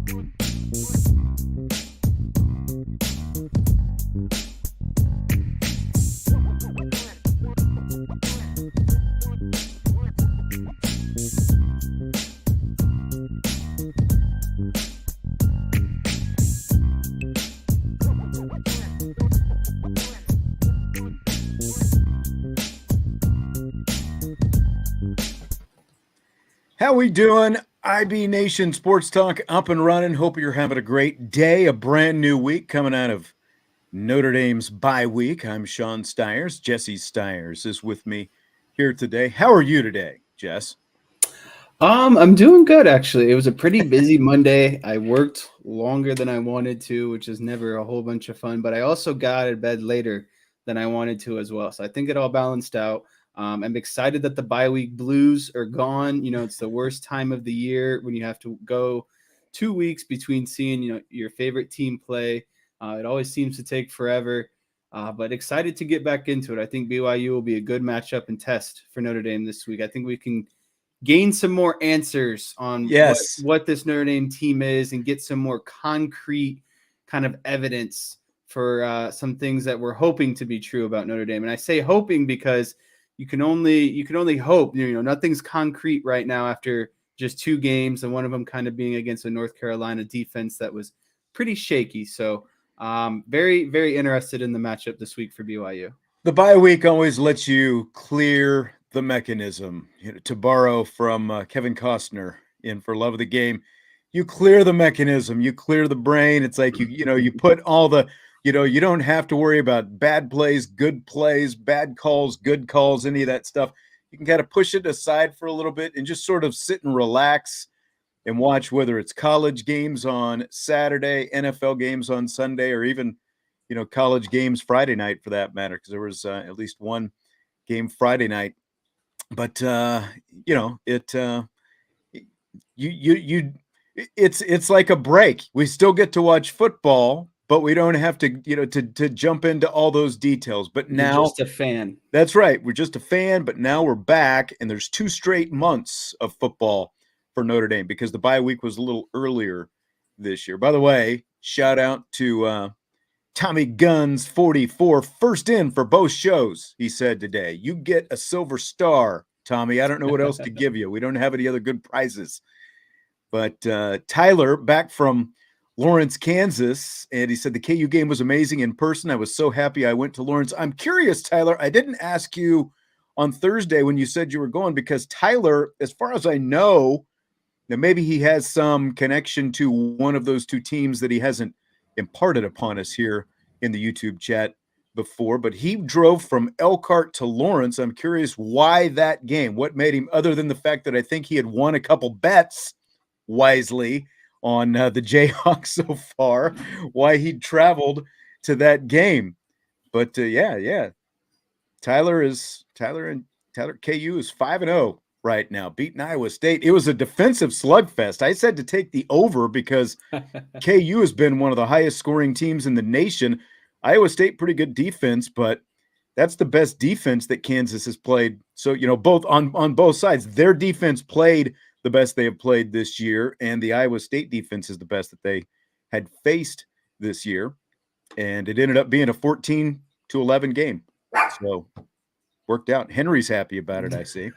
How we doing? IB Nation Sports Talk up and running. Hope you're having a great day. A brand new week coming out of Notre Dame's bye week. I'm Sean Stiers. Jesse Stiers is with me here today. How are you today, Jess? I'm doing good, actually. It was a pretty busy Monday. I worked longer than I wanted to, which is never a whole bunch of fun, but I also got out of bed later than I wanted to as well. So I think it all balanced out. I'm excited that the bye week blues are gone. You know, it's the worst time of the year when you have to go 2 weeks between seeing, your favorite team play. It always seems to take forever, but excited to get back into it. I think BYU will be a good matchup and test for Notre Dame this week. I think we can gain some more answers on what this Notre Dame team is and get some more concrete kind of evidence for some things that we're hoping to be true about Notre Dame. And I say hoping because you can only hope. Nothing's concrete right now after just 2 games, and one of them kind of being against a North Carolina defense that was pretty shaky. So very, very interested in the matchup this week for BYU. The bye week always lets you clear the mechanism. To borrow from Kevin Costner in For Love of the Game, you clear the mechanism, you clear the brain. It's like you put all the you don't have to worry about bad plays, bad calls, good calls, any of that stuff. You can kind of push it aside for a little bit and just sort of sit and relax and watch, whether it's college games on Saturday, NFL games on Sunday, or even college games Friday night for that matter, because there was at least one game Friday night. But it's like a break. We still get to watch football, but we don't have to to jump into all those details. But now you're just a fan. That's right. We're just a fan, but now we're back, and there's 2 straight months of football for Notre Dame because the bye week was a little earlier this year. By the way, shout out to Tommy Guns 44, first in for both shows, he said today. You get a silver star, Tommy. I don't know what else to give you. We don't have any other good prizes. But Tyler, back from Lawrence, Kansas, and he said the KU game was amazing in person. I was so happy I went to Lawrence. I'm curious, Tyler, I didn't ask you on Thursday when you said you were going because Tyler, as far as I know, now maybe he has some connection to one of those 2 teams that he hasn't imparted upon us here in the YouTube chat before, but he drove from Elkhart to Lawrence. I'm curious why that game, what made him, other than the fact that I think he had won a couple bets wisely on the Jayhawks so far, why he traveled to that game. But Tyler KU is 5-0 right now, beating Iowa State. It was a defensive slugfest. I said to take the over because KU has been one of the highest scoring teams in the nation. Iowa State, pretty good defense, but that's the best defense that Kansas has played. So, both on both sides, their defense played the best they have played this year, and the Iowa State defense is the best that they had faced this year. And it ended up being a 14-11 game. So worked out. Henry's happy about it, I see.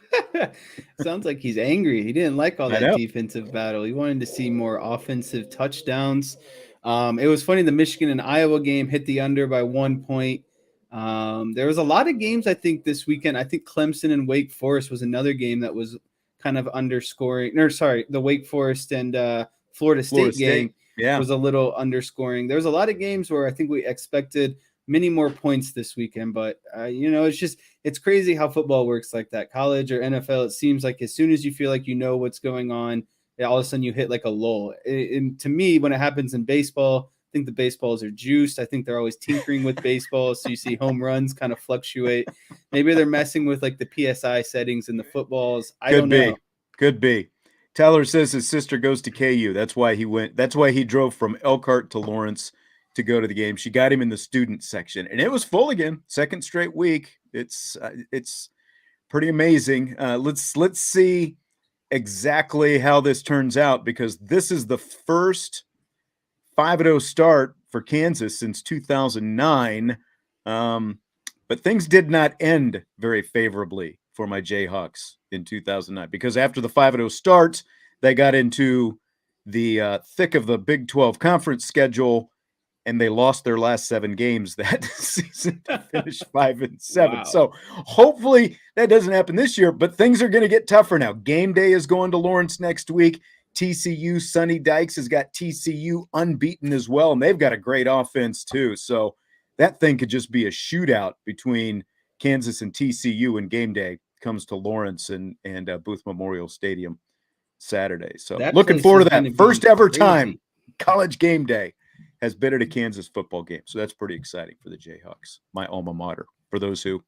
Sounds like he's angry. He didn't like all that defensive battle. He wanted to see more offensive touchdowns. It was funny, the Michigan and Iowa game hit the under by 1 point. There was a lot of games, I think, this weekend. I think Clemson and Wake Forest was another game that was kind of underscoring. The Wake Forest and Florida State game was a little underscoring. There was a lot of games where I think we expected many more points this weekend, but it's crazy how football works like that. College or NFL, it seems like as soon as you feel like you know what's going on, all of a sudden you hit like a lull. And to me, when it happens in baseball, I think the baseballs are juiced. I think they're always tinkering with baseball, so you see home runs kind of fluctuate. Maybe they're messing with like the PSI settings in the footballs. I don't know. Could be. Tyler says his sister goes to KU. That's why he went. That's why he drove from Elkhart to Lawrence to go to the game. She got him in the student section, and it was full again. Second straight week. It's pretty amazing. Let's see exactly how this turns out, because this is the first 5-0 start for Kansas since 2009. But things did not end very favorably for my Jayhawks in 2009, because after the 5-0 start, they got into the thick of the Big 12 conference schedule, and they lost their last 7 games that season to finish 5-7. Wow. So hopefully that doesn't happen this year, but things are going to get tougher now. Game day is going to Lawrence next week. TCU, Sonny Dykes has got TCU unbeaten as well, and they've got a great offense too. So that thing could just be a shootout between Kansas and TCU when game day comes to Lawrence and Booth Memorial Stadium Saturday. So That looking place forward is to that. gonna be First ever crazy. time college game day has been at a Kansas football game. So that's pretty exciting for the Jayhawks, my alma mater, for those who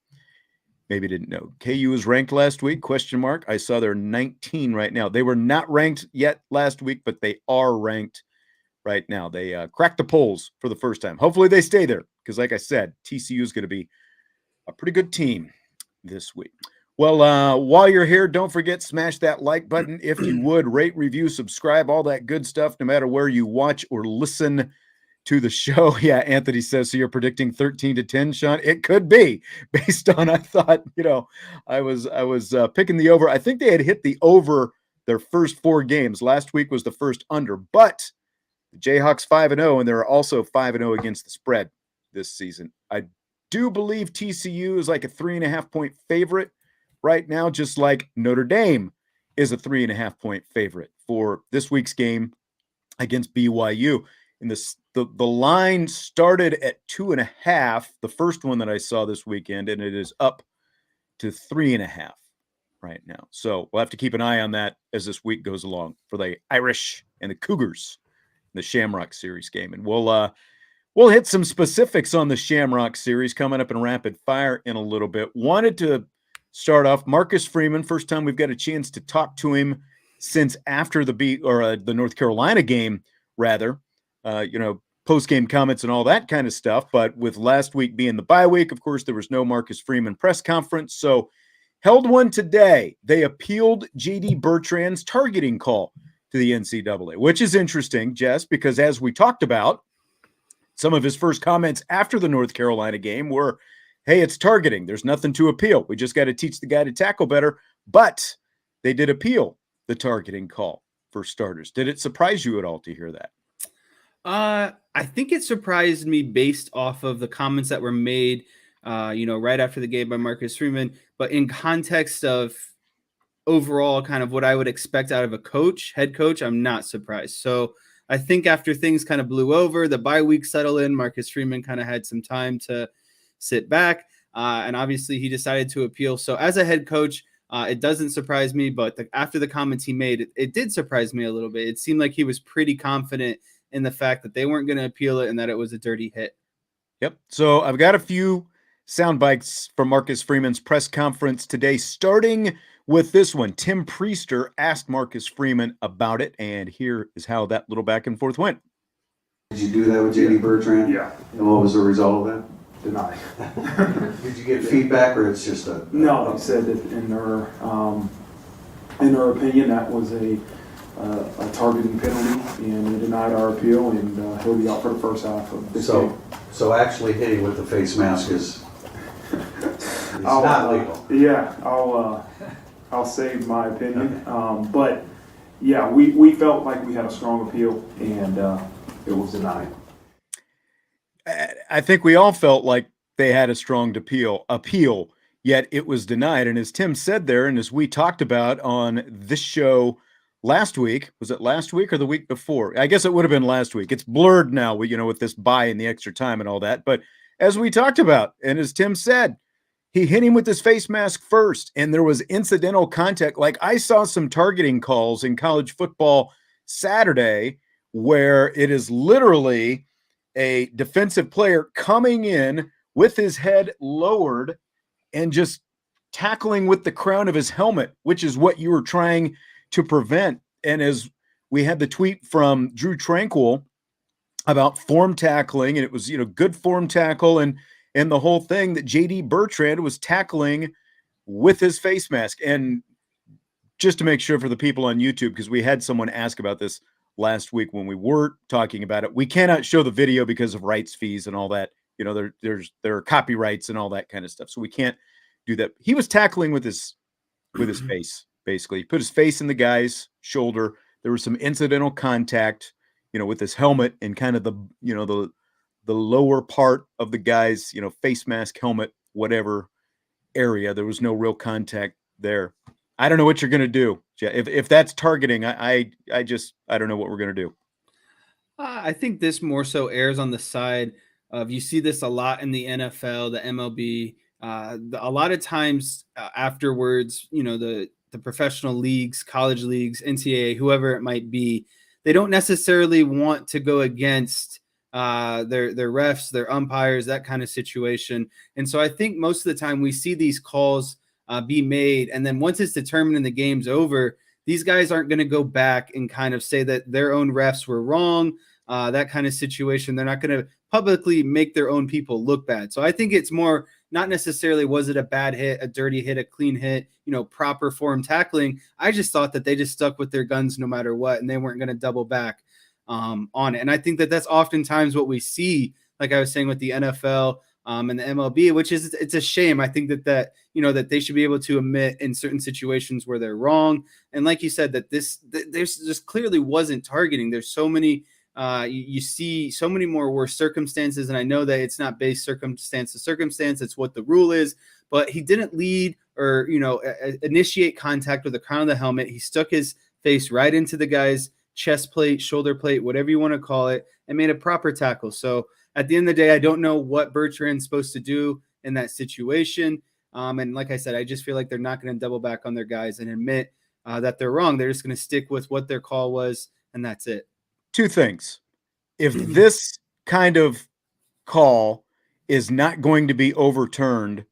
maybe didn't know. KU was ranked last week, question mark. I saw they're 19 right now. They were not ranked yet last week, but they are ranked right now. They cracked the polls for the first time. Hopefully they stay there, because like I said, TCU is going to be a pretty good team this week. Well, while you're here, don't forget, smash that like button if you would. Rate, review, subscribe, all that good stuff, no matter where you watch or listen to the show. Yeah, Anthony says, so you're predicting 13-10, Sean? It could be, based on, I thought, I was picking the over. I think they had hit the over their first 4 games. Last week was the first under, but the Jayhawks 5-0, and they're also 5-0 against the spread this season. I do believe TCU is like a 3.5-point favorite right now, just like Notre Dame is a 3.5-point favorite for this week's game against BYU. And the line started at 2.5, the first one that I saw this weekend, and it is up to 3.5 right now. So we'll have to keep an eye on that as this week goes along for the Irish and the Cougars in the Shamrock Series game. And we'll hit some specifics on the Shamrock Series coming up in rapid fire in a little bit. Wanted to start off Marcus Freeman. First time we've got a chance to talk to him since after the North Carolina game, rather. Post-game comments and all that kind of stuff. But with last week being the bye week, of course, there was no Marcus Freeman press conference. So held one today. They appealed J.D. Bertrand's targeting call to the NCAA, which is interesting, Jess, because as we talked about, some of his first comments after the North Carolina game were, hey, it's targeting. There's nothing to appeal. We just got to teach the guy to tackle better. But they did appeal the targeting call for starters. Did it surprise you at all to hear that? I think it surprised me based off of the comments that were made, right after the game by Marcus Freeman, but in context of overall kind of what I would expect out of a head coach, I'm not surprised. So I think after things kind of blew over, the bye week settled in, Marcus Freeman kind of had some time to sit back, and obviously he decided to appeal. So as a head coach, it doesn't surprise me, but after the comments he made, it did surprise me a little bit. It seemed like he was pretty confident in the fact that they weren't going to appeal it and that it was a dirty hit. Yep. So I've got a few sound bites from Marcus Freeman's press conference today, starting with this one. Tim Priester asked Marcus Freeman about it, and here is how that little back and forth went. Did you do that with J.D. Bertrand? Yeah. And what was the result of Deny. that? Did you get feedback, or it's just a... No, they said that in their opinion, that was a targeting penalty, and they denied our appeal, and he'll be out for the first half of this game. So actually hitting with the face mask is not legal. Yeah, I'll save my opinion. But yeah, we felt like we had a strong appeal, and it was denied. I think we all felt like they had a strong appeal, yet it was denied. And as Tim said there, and as we talked about on this show last week, was it last week or the week before? I guess it would have been last week. It's blurred now, with this bye and the extra time and all that. But as we talked about, and as Tim said, he hit him with his face mask first, and there was incidental contact. Like, I saw some targeting calls in college football Saturday where it is literally a defensive player coming in with his head lowered and just tackling with the crown of his helmet, which is what you were trying to prevent. And as we had the tweet from Drew Tranquil about form tackling, and it was, good form tackle and the whole thing, that J.D. Bertrand was tackling with his face mask. And just to make sure for the people on YouTube, because we had someone ask about this last week when we were talking about it. We cannot show the video because of rights fees and all that. You know, there are copyrights and all that kind of stuff. So we can't do that. He was tackling with his face, basically. He put his face in the guy's shoulder. There was some incidental contact, with his helmet and kind of the lower part of the guy's, face mask, helmet, whatever area. There was no real contact there. I don't know what you're going to do. If that's targeting, I don't know what we're going to do. I think this more so errs on the side of, you see this a lot in the NFL, the MLB. A lot of times afterwards, the professional leagues, college leagues, NCAA, whoever it might be, they don't necessarily want to go against their refs, their umpires, that kind of situation. And so I think most of the time we see these calls be made, and then once it's determined and the game's over, these guys aren't going to go back and kind of say that their own refs were wrong, that kind of situation. They're not going to publicly make their own people look bad. So I think it's more not necessarily was it a bad hit, a dirty hit, a clean hit, proper form tackling. I just thought that they just stuck with their guns no matter what, and they weren't going to double back on it. And I think that that's oftentimes what we see, like I was saying with the NFL and the MLB, which is, it's a shame. I think that they should be able to admit in certain situations where they're wrong. And like you said, that there's just clearly wasn't targeting. There's so many, you see so many more worse circumstances. And I know that it's not based circumstance to circumstance. It's what the rule is, but he didn't lead or, initiate contact with the crown of the helmet. He stuck his face right into the guy's chest plate, shoulder plate, whatever you want to call it, and made a proper tackle. So at the end of the day, I don't know what Bertrand's supposed to do in that situation. And like I said, I just feel like they're not going to double back on their guys and admit that they're wrong. They're just going to stick with what their call was, and that's it. Two things. If this kind of call is not going to be overturned,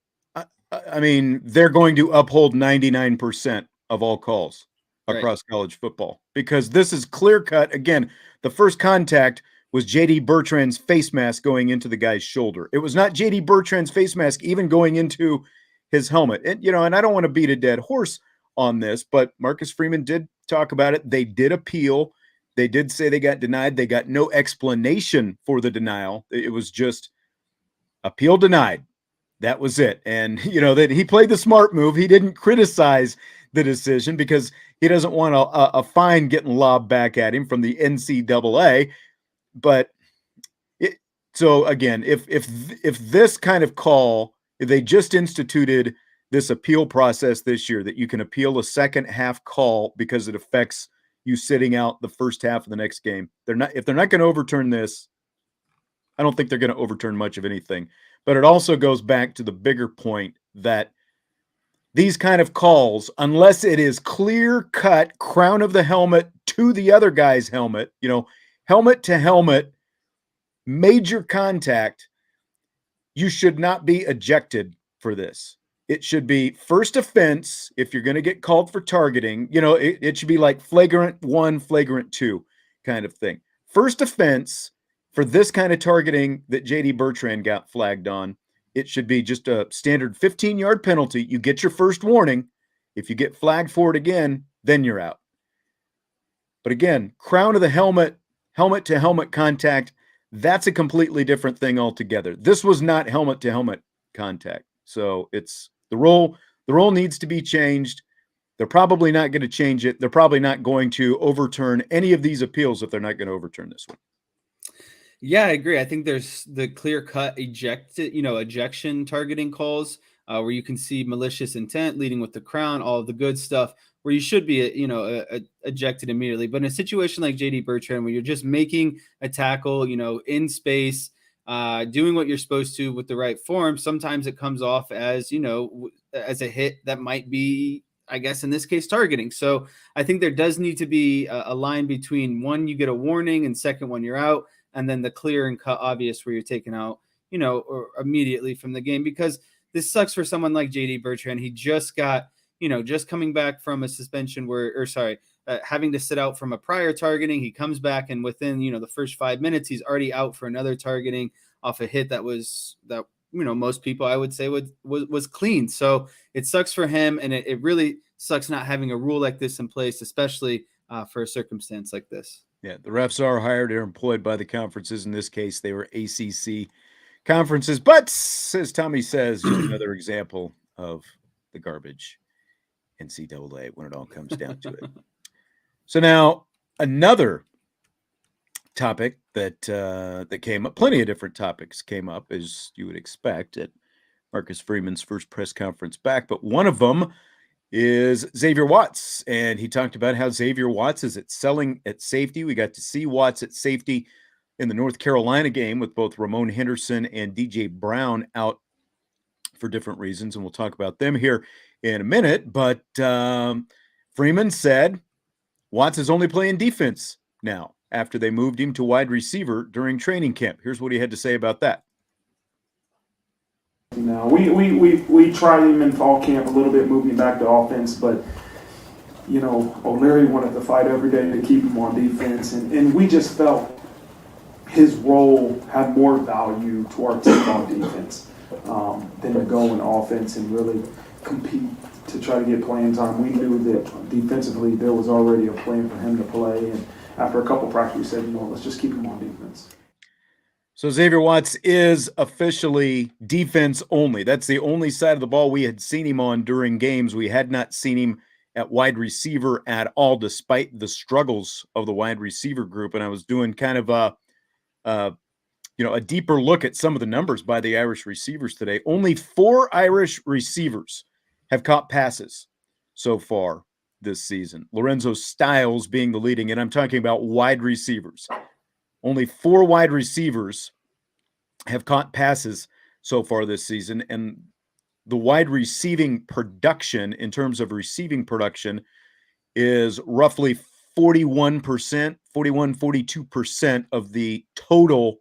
I mean, they're going to uphold 99% of all calls across college football, because this is clear cut. Again, the first contact was JD Bertrand's face mask going into the guy's shoulder. It was not JD Bertrand's face mask even going into his helmet. And I don't want to beat a dead horse on this, but Marcus Freeman did talk about it. They did appeal. They did say they got denied. They got no explanation for the denial. It was just appeal denied. That was it. And, that he played the smart move. He didn't criticize the decision because he doesn't want a fine getting lobbed back at him from the NCAA. But so again, if this kind of call, if they just instituted this appeal process this year, that you can appeal a second half call because it affects you sitting out the first half of the next game, if they're not going to overturn this, I don't think they're going to overturn much of anything. But it also goes back to the bigger point that these kind of calls, unless it is clear cut crown of the helmet to the other guy's helmet, helmet to helmet, major contact, you should not be ejected for this. It should be first offense. If you're going to get called for targeting, it should be like flagrant 1, flagrant 2 kind of thing. First offense for this kind of targeting that JD Bertrand got flagged on, it should be just a standard 15-yard penalty. You get your first warning. If you get flagged for it again, then you're out. But again, crown of the helmet, helmet to helmet contact, that's a completely different thing altogether. This was not helmet to helmet contact. So it's the rule needs to be changed. They're probably not going to change it. They're probably not going to overturn any of these appeals if they're not going to overturn this one. Yeah, I agree. I think there's the clear-cut ejection targeting calls where you can see malicious intent leading with the crown, all of the good stuff, where you should be, ejected immediately. But in a situation like JD Bertrand, where you're just making a tackle, in space, doing what you're supposed to with the right form, sometimes it comes off as, as a hit that might be, I guess, in this case, targeting. So I think there does need to be a line between one, you get a warning, and second one, you're out. And then the clear and cut obvious where you're taken out, or immediately from the game, because this sucks for someone like JD Bertrand. He just got, just coming back from a suspension having to sit out from a prior targeting. He comes back, and within, the first 5 minutes, he's already out for another targeting off a hit that most people I would say was clean. So it sucks for him, and it really sucks not having a rule like this in place, especially for a circumstance like this. Yeah, the refs are hired or employed by the conferences. In this case, they were ACC conferences. But, as Tommy says, just another example of the garbage NCAA when it all comes down to it. So now another topic that came up, plenty of different topics came up, as you would expect, at Marcus Freeman's first press conference back. But one of them is Xavier Watts, and he talked about how Xavier Watts is excelling at safety. We got to see Watts at safety in the North Carolina game with both Ramon Henderson and DJ Brown out for different reasons, and we'll talk about them here in a minute. But Freeman said Watts is only playing defense now after they moved him to wide receiver during training camp. Here's what he had to say about that. Now, we tried him in fall camp a little bit, moving back to offense, but, O'Leary wanted to fight every day to keep him on defense, and we just felt his role had more value to our team on defense than to go in offense and really compete to try to get playing time. We knew that defensively there was already a plan for him to play, and after a couple practices, we said, let's just keep him on defense. So Xavier Watts is officially defense only. That's the only side of the ball we had seen him on during games. We had not seen him at wide receiver at all, despite the struggles of the wide receiver group. And I was doing kind of a deeper look at some of the numbers by the Irish receivers today. Only 4 Irish receivers have caught passes so far this season. Lorenzo Styles being the leading, and I'm talking about wide receivers. Only 4 wide receivers have caught passes so far this season, and the wide receiving production in terms of receiving production is roughly 41%, 42% of the total,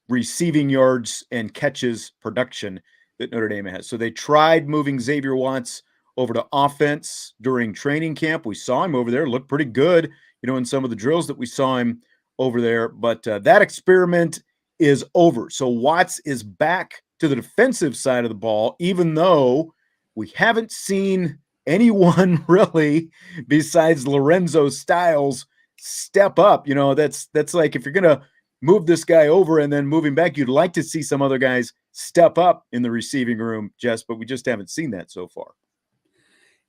receiving yards and catches production that Notre Dame has. So they tried moving Xavier Watts over to offense during training camp. We saw him over there, looked pretty good, in some of the drills that we saw him over there. But that experiment is over. So Watts is back to the defensive side of the ball, even though we haven't seen anyone really besides Lorenzo Styles step up. That's like, if you're going to move this guy over and then move him back, you'd like to see some other guys step up in the receiving room, Jess, but we just haven't seen that so far.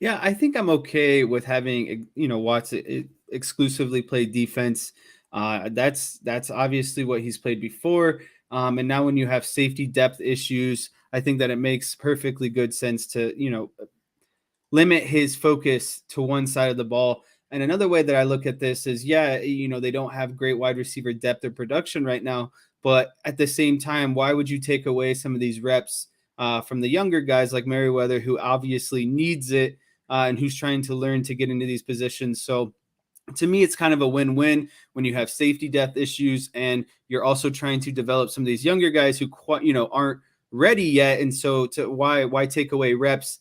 Yeah, I think I'm okay with having, Watts exclusively play defense. That's obviously what he's played before. And now when you have safety depth issues, I think that it makes perfectly good sense to, limit his focus to one side of the ball. And another way that I look at this is, they don't have great wide receiver depth or production right now, but at the same time, why would you take away some of these reps from the younger guys like Merriweather, who obviously needs it and who's trying to learn to get into these positions? So to me, it's kind of a win-win when you have safety depth issues and you're also trying to develop some of these younger guys who aren't ready yet. And so why take away reps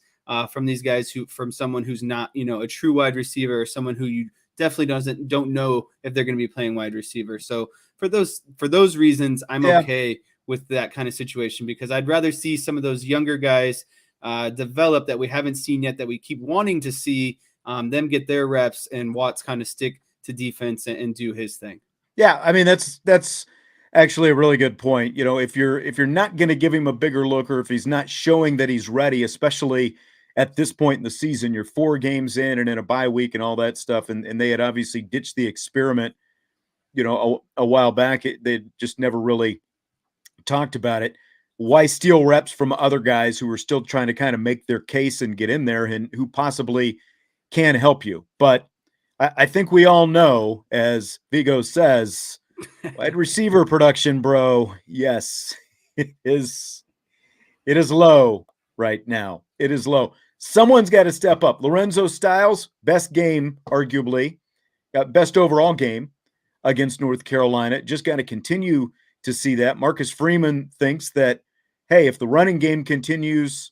from these guys from someone who's not, a true wide receiver, or someone who you definitely don't know if they're going to be playing wide receiver. So for those reasons, I'm okay with that kind of situation, because I'd rather see some of those younger guys develop that we haven't seen yet, that we keep wanting to see them get their reps, and Watts kind of stick to defense and do his thing. Yeah, I mean, that's actually a really good point. If you're not going to give him a bigger look, or if he's not showing that he's ready, especially at this point in the season, you're 4 games in and in a bye week and all that stuff, and they had obviously ditched the experiment, a while back. They just never really talked about it. Why steal reps from other guys who are still trying to kind of make their case and get in there, and who possibly can help you? But I think we all know, as Vigo says, wide receiver production, bro, yes, it is low right now. It is low. Someone's got to step up. Lorenzo Styles, best game, arguably, best overall game against North Carolina. Just got to continue to see that. Marcus Freeman thinks that, hey, if the running game continues,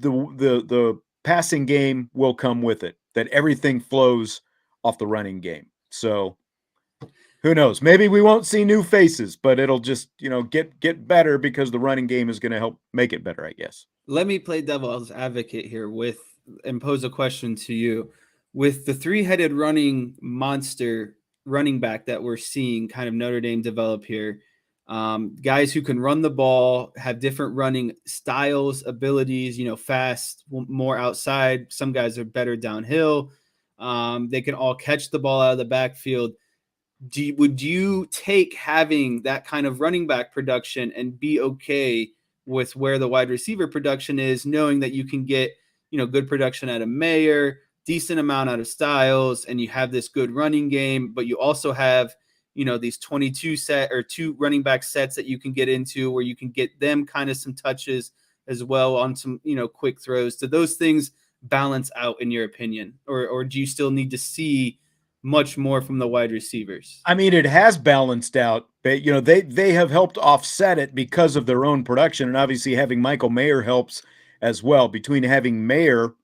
the passing game will come with it, that everything flows off the running game. So Who knows? Maybe we won't see new faces, but it'll just, get better because the running game is going to help make it better, I guess. Let me play devil's advocate here and pose a question to you. With the three-headed running monster running back that we're seeing kind of Notre Dame develop here, guys who can run the ball, have different running styles, abilities, fast, more outside. Some guys are better downhill. They can all catch the ball out of the backfield. Would you take having that kind of running back production and be okay with where the wide receiver production is, knowing that you can get, good production out of Mayer, decent amount out of Styles, and you have this good running game, but you also have, these 22 set or 2 running back sets that you can get into where you can get them kind of some touches as well on some, quick throws. Do those things balance out in your opinion? Or do you still need to see much more from the wide receivers? I mean, it has balanced out, but they have helped offset it because of their own production, and obviously having Michael Mayer helps as well. Between having Mayer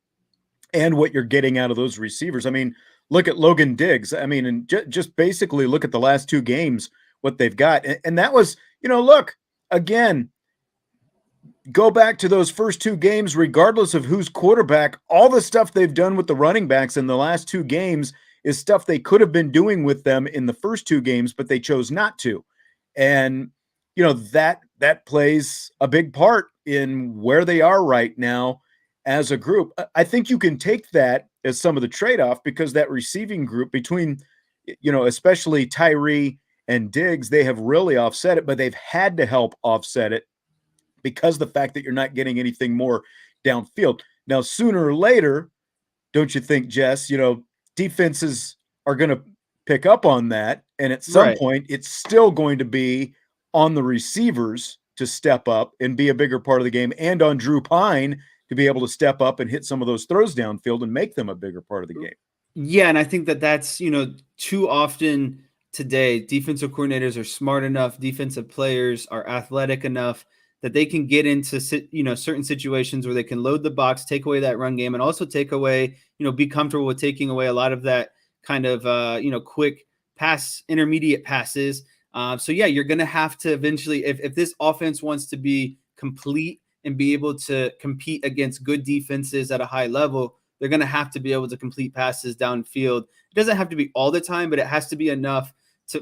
and what you're getting out of those receivers, I mean, look at Logan Diggs. I mean, and just basically look at the last 2 games what they've got, and that was, look again. Go back to those first 2 games, regardless of who's quarterback. All the stuff they've done with the running backs in the last 2 games is stuff they could have been doing with them in the first 2 games, but they chose not to. And, that plays a big part in where they are right now as a group. I think you can take that as some of the trade-off because that receiving group between, especially Tyree and Diggs, they have really offset it, but they've had to help offset it because of the fact that you're not getting anything more downfield. Now, sooner or later, don't you think, Jess, defenses are going to pick up on that. And at some point, it's still going to be on the receivers to step up and be a bigger part of the game, and on Drew Pine to be able to step up and hit some of those throws downfield and make them a bigger part of the game. Yeah, and I think that's, too often today, defensive coordinators are smart enough, defensive players are athletic enough that they can get into, certain situations where they can load the box, take away that run game, and also take away, be comfortable with taking away a lot of that kind of, quick pass, intermediate passes. So yeah, you're going to have to eventually, if this offense wants to be complete and be able to compete against good defenses at a high level, they're going to have to be able to complete passes downfield. It doesn't have to be all the time, but it has to be enough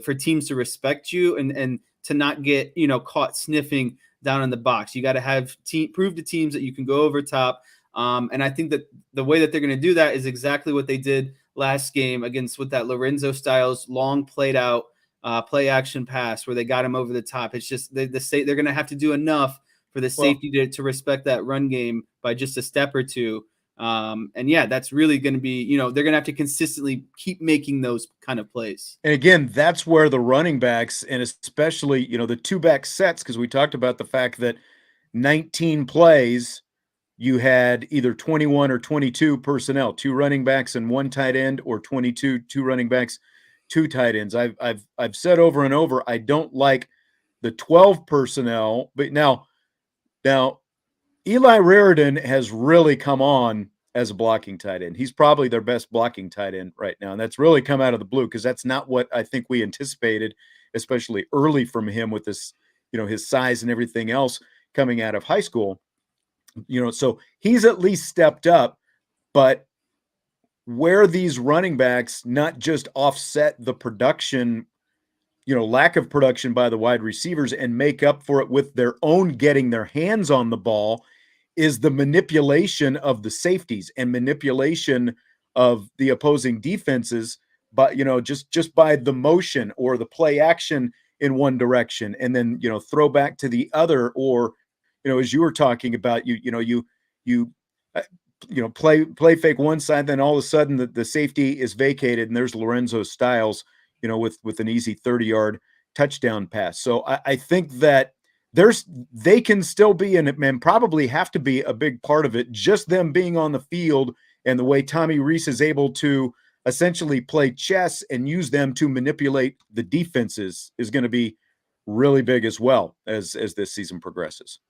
for teams to respect you and to not get, caught sniffing down in the box. You got to have prove to teams that you can go over top. And I think that the way that they're going to do that is exactly what they did last game with that Lorenzo Styles long played out play action pass where they got him over the top. It's just they're going to have to do enough for the safety to respect that run game by just a step or two. And yeah, that's really going to be, they're going to have to consistently keep making those kind of plays. And again, that's where the running backs, and especially, the 2-back sets, because we talked about the fact that 19 plays, you had either 21 or 22 personnel, 2 running backs and 1 tight end, or 22, 2 running backs, 2 tight ends. I've said over and over, I don't like the 12 personnel, but now Eli Raridan has really come on as a blocking tight end. He's probably their best blocking tight end right now. And that's really come out of the blue because that's not what I think we anticipated, especially early from him with this, his size and everything else coming out of high school. So he's at least stepped up, but where these running backs not just offset the production, lack of production by the wide receivers and make up for it with their own getting their hands on the ball, is the manipulation of the safeties and manipulation of the opposing defenses, but just by the motion or the play action in one direction and then throw back to the other, or as you were talking about, play fake one side, then all of a sudden the safety is vacated and there's Lorenzo Styles, with an easy 30-yard touchdown pass. So I think that they can still be and probably have to be a big part of it. Just them being on the field and the way Tommy Rees is able to essentially play chess and use them to manipulate the defenses is going to be really big as well as this season progresses.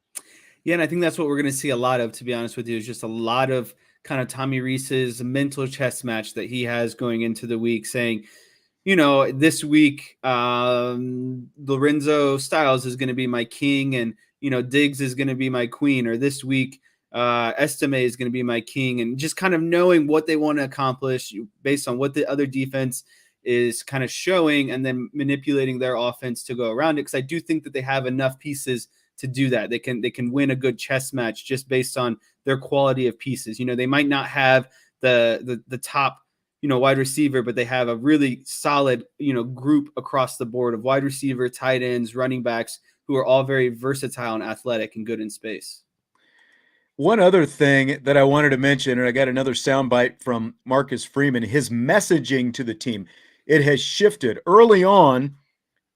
Yeah, and I think that's what we're going to see a lot of, to be honest with you, is just a lot of kind of Tommy Rees's mental chess match that he has going into the week, saying, this week, Lorenzo Styles is going to be my king, and, Diggs is going to be my queen, or this week, Estime is going to be my king, and just kind of knowing what they want to accomplish based on what the other defense is kind of showing, and then manipulating their offense to go around it. Because I do think that they have enough pieces to do that. They can win a good chess match just based on their quality of pieces. They might not have the top, wide receiver, but they have a really solid, group across the board of wide receiver, tight ends, running backs, who are all very versatile and athletic and good in space. One other thing that I wanted to mention, and I got another soundbite from Marcus Freeman, his messaging to the team, it has shifted. Early on,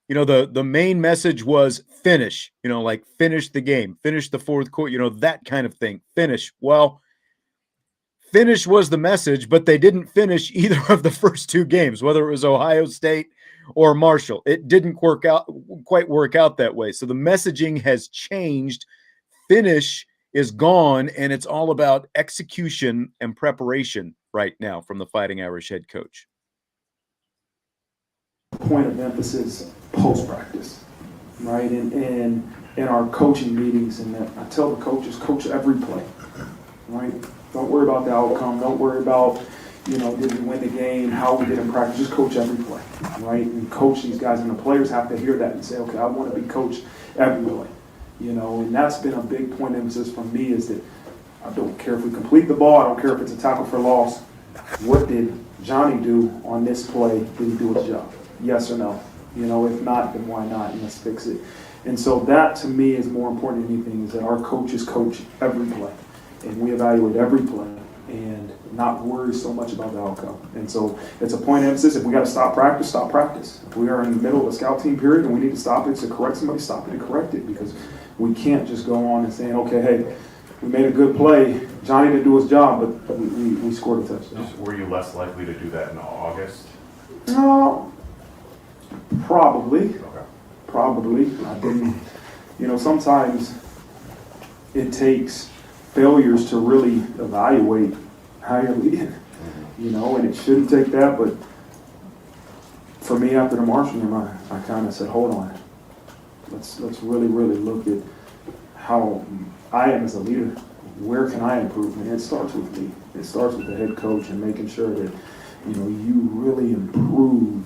the main message was finish, like finish the game, finish the fourth quarter, that kind of thing, finish. Well, finish was the message, but they didn't finish either of the first two games, whether it was Ohio State or Marshall. It didn't quite work out that way. So the messaging has changed. Finish is gone, and it's all about execution and preparation right now from the Fighting Irish head coach. Point of emphasis post-practice, right? And in our coaching meetings, and I tell the coaches, coach every play, right? Don't worry about the outcome. Don't worry about, did we win the game, how we did in practice. Just coach every play, right? And coach these guys, and the players have to hear that and say, okay, I want to be coached every play. And that's been a big point of emphasis for me, is that I don't care if we complete the ball. I don't care if it's a tackle for loss. What did Johnny do on this play? Did he do his job? Yes or no? If not, then why not? And let's fix it. And so that, to me, is more important than anything, is that our coaches coach every play. And we evaluate every play and not worry so much about the outcome. And so it's a point of emphasis. If we got to stop practice, stop practice. If we are in the middle of a scout team period and we need to stop it to correct somebody, stop it and correct it, because we can't just go on and saying, okay, hey, we made a good play. Johnny didn't do his job, but we scored a touchdown. Were you less likely to do that in August? No, probably. Okay. Probably. I didn't. Sometimes it takes failures to really evaluate how you're leading. And it shouldn't take that, but for me, after the Marshall game, I kind of said, hold on. Let's really, really look at how I am as a leader. Where can I improve? And it starts with me. It starts with the head coach and making sure that, you really improve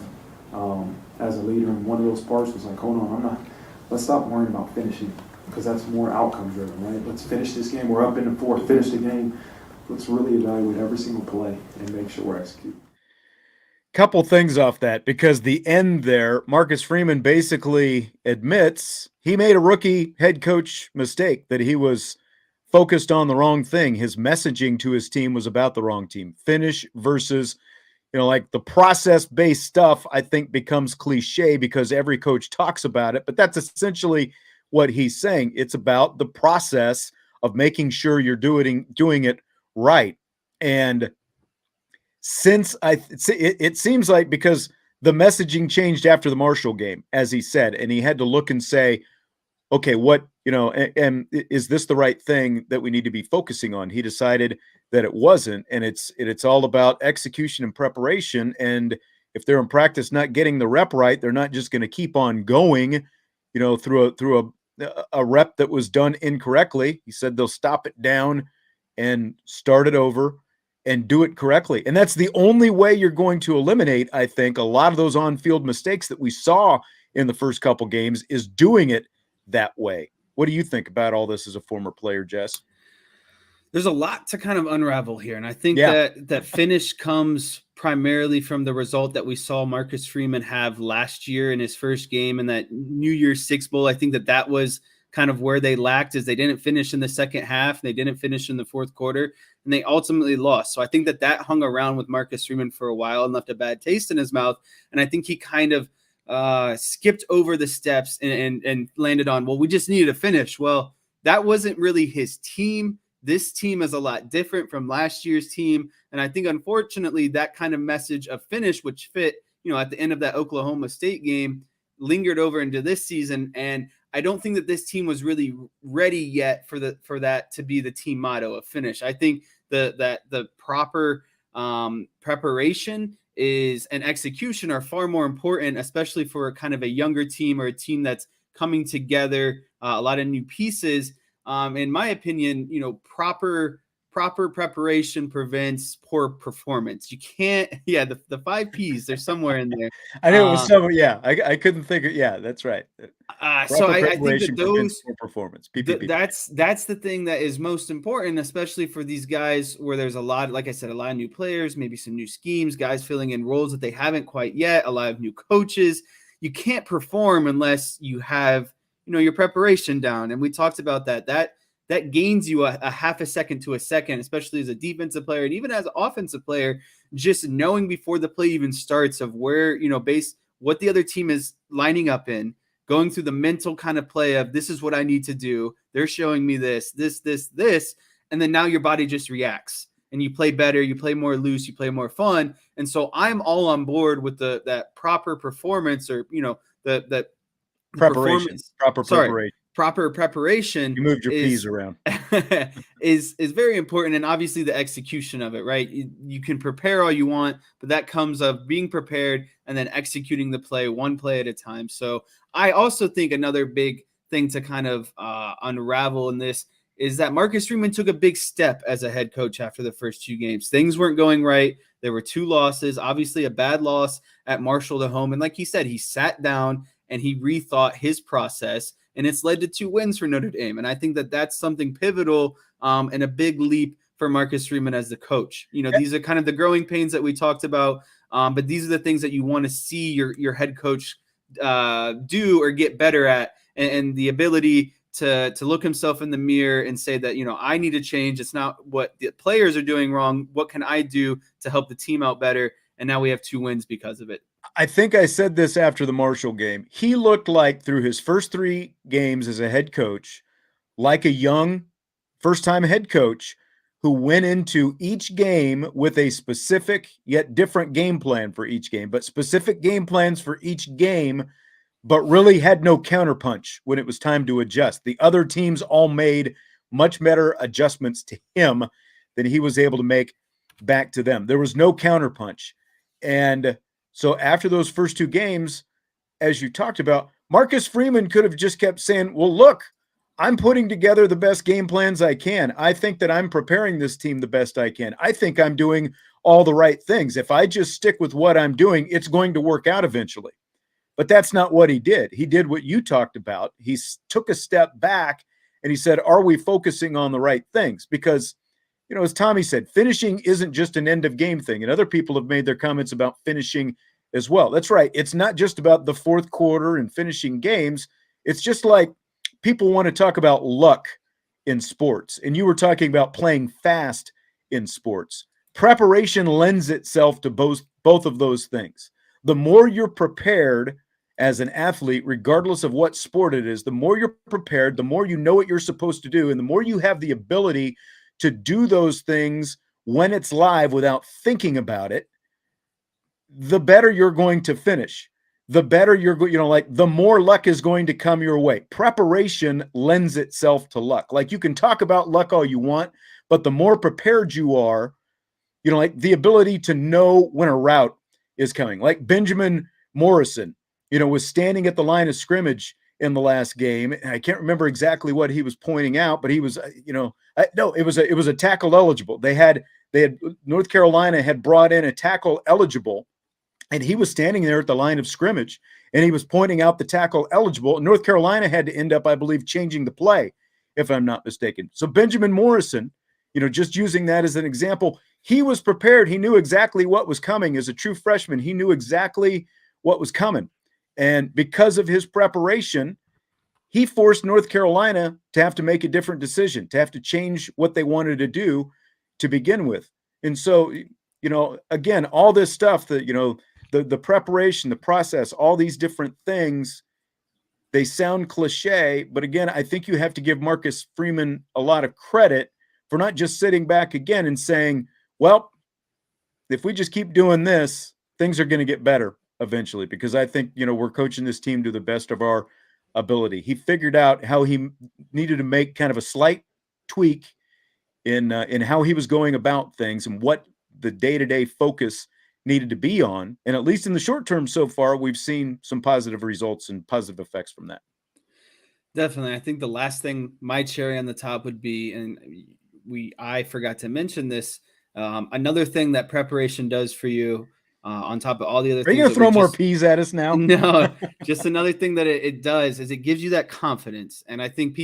as a leader. And one of those parts was like, hold on, let's stop worrying about finishing, because that's more outcome driven, right? Let's finish this game. We're up in the fourth, finish the game. Let's really evaluate every single play and make sure we're executing. Couple things off that, because the end there, Marcus Freeman basically admits he made a rookie head coach mistake, that he was focused on the wrong thing. His messaging to his team was about the wrong team. Finish versus, like the process-based stuff, I think becomes cliche because every coach talks about it, but that's essentially what he's saying. It's about the process of making sure you're doing it right. And since it seems like, because the messaging changed after the Marshall game, as he said, and he had to look and say, okay, what, and is this the right thing that we need to be focusing on? He decided that it wasn't, and it's all about execution and preparation. And if they're in practice not getting the rep right, they're not just going to keep on going, through a rep that was done incorrectly. He said they'll stop it down and start it over and do it correctly. And that's the only way you're going to eliminate, I think, a lot of those on-field mistakes that we saw in the first couple games, is doing it that way. What do you think about all this as a former player, Jess? There's a lot to kind of unravel here. And I think that finish comes primarily from the result that we saw Marcus Freeman have last year in his first game in that New Year's Six Bowl. I think that was kind of where they lacked, is they didn't finish in the second half. They didn't finish in the fourth quarter, and they ultimately lost. So I think that hung around with Marcus Freeman for a while and left a bad taste in his mouth. And I think he kind of skipped over the steps and landed on, well, we just needed to finish. Well, that wasn't really his team. This team is a lot different from last year's team. And I think, unfortunately, that kind of message of finish, which fit, at the end of that Oklahoma State game, lingered over into this season. And I don't think that this team was really ready yet for that to be the team motto of finish. I think the proper preparation and execution are far more important, especially for kind of a younger team or a team that's coming together, a lot of new pieces. In my opinion, proper preparation prevents poor performance. You can't, the 5 P's, they're somewhere in there. I knew it was somewhere. Yeah, I couldn't think of. Yeah, that's right. So Proper I think that preparation prevents poor performance. PPP. that's the thing that is most important, especially for these guys where there's a lot, like I said, a lot of new players, maybe some new schemes, guys filling in roles that they haven't quite yet, a lot of new coaches. You can't perform unless you have, your preparation down. And we talked about that gains you a half a second to a second, especially as a defensive player and even as an offensive player, just knowing before the play even starts of where, what the other team is lining up in, going through the mental kind of play of this is what I need to do. They're showing me this. And then now your body just reacts and you play better, you play more loose, you play more fun. And so I'm all on board with that proper performance or, that Preparation. Proper preparation. You moved your P's around. is very important. And obviously the execution of it, right? You can prepare all you want, but that comes of being prepared and then executing the play one play at a time. So I also think another big thing to kind of unravel in this is that Marcus Freeman took a big step as a head coach after the first 2 games. Things weren't going right. There were 2 losses, obviously a bad loss at Marshall to home. And like he said, he sat down and he rethought his process, and it's led to 2 wins for Notre Dame. And I think that that's something pivotal and a big leap for Marcus Freeman as the coach. These are kind of the growing pains that we talked about, but these are the things that you want to see your head coach do or get better at, and the ability to look himself in the mirror and say that, I need to change. It's not what the players are doing wrong. What can I do to help the team out better? And now we have 2 wins because of it. I think I said this after the Marshall game. He looked like through his first 3 games as a head coach, like a young first-time head coach who went into each game with a specific yet different game plan for each game, but specific game plans for each game, but really had no counterpunch when it was time to adjust. The other teams all made much better adjustments to him than he was able to make back to them. There was no counterpunch. And so after those first 2 games, as you talked about, Marcus Freeman could have just kept saying, well, look, I'm putting together the best game plans I can. I think that I'm preparing this team the best I can. I think I'm doing all the right things. If I just stick with what I'm doing, it's going to work out eventually. But that's not what he did. He did what you talked about. He took a step back and he said, are we focusing on the right things? Because, as Tommy said, finishing isn't just an end of game thing. And other people have made their comments about finishing as well. That's right. It's not just about the fourth quarter and finishing games. It's just like people want to talk about luck in sports. And you were talking about playing fast in sports. Preparation lends itself to both of those things. The more you're prepared as an athlete, regardless of what sport it is, the more you're prepared, the more you know what you're supposed to do, and the more you have the ability to do those things when it's live without thinking about it, the better you're going to finish. The better you're going, the more luck is going to come your way. Preparation lends itself to luck. Like, you can talk about luck all you want, but the more prepared you are, the ability to know when a route is coming. Like Benjamin Morrison, was standing at the line of scrimmage in the last game. And I can't remember exactly what he was pointing out, but he was, it was a tackle eligible. They had North Carolina had brought in a tackle eligible, and he was standing there at the line of scrimmage and he was pointing out the tackle eligible. North Carolina had to end up, I believe, changing the play, if I'm not mistaken. So Benjamin Morrison, just using that as an example, he was prepared. He knew exactly what was coming as a true freshman. He knew exactly what was coming. And because of his preparation, he forced North Carolina to have to make a different decision, to have to change what they wanted to do to begin with. And so, again, all this stuff that, the preparation, the process, all these different things, they sound cliche, but again, I think you have to give Marcus Freeman a lot of credit for not just sitting back again and saying, well, if we just keep doing this, things are going to get better eventually, because I think, we're coaching this team to the best of our ability. He figured out how he needed to make kind of a slight tweak in how he was going about things and what the day-to-day focus needed to be on. And at least in the short term so far, we've seen some positive results and positive effects from that. Definitely. I think the last thing, my cherry on the top would be, and I forgot to mention this, another thing that preparation does for you, on top of all the other Are you things. going to throw more peas at us now? No, just another thing that it does is it gives you that confidence. And I think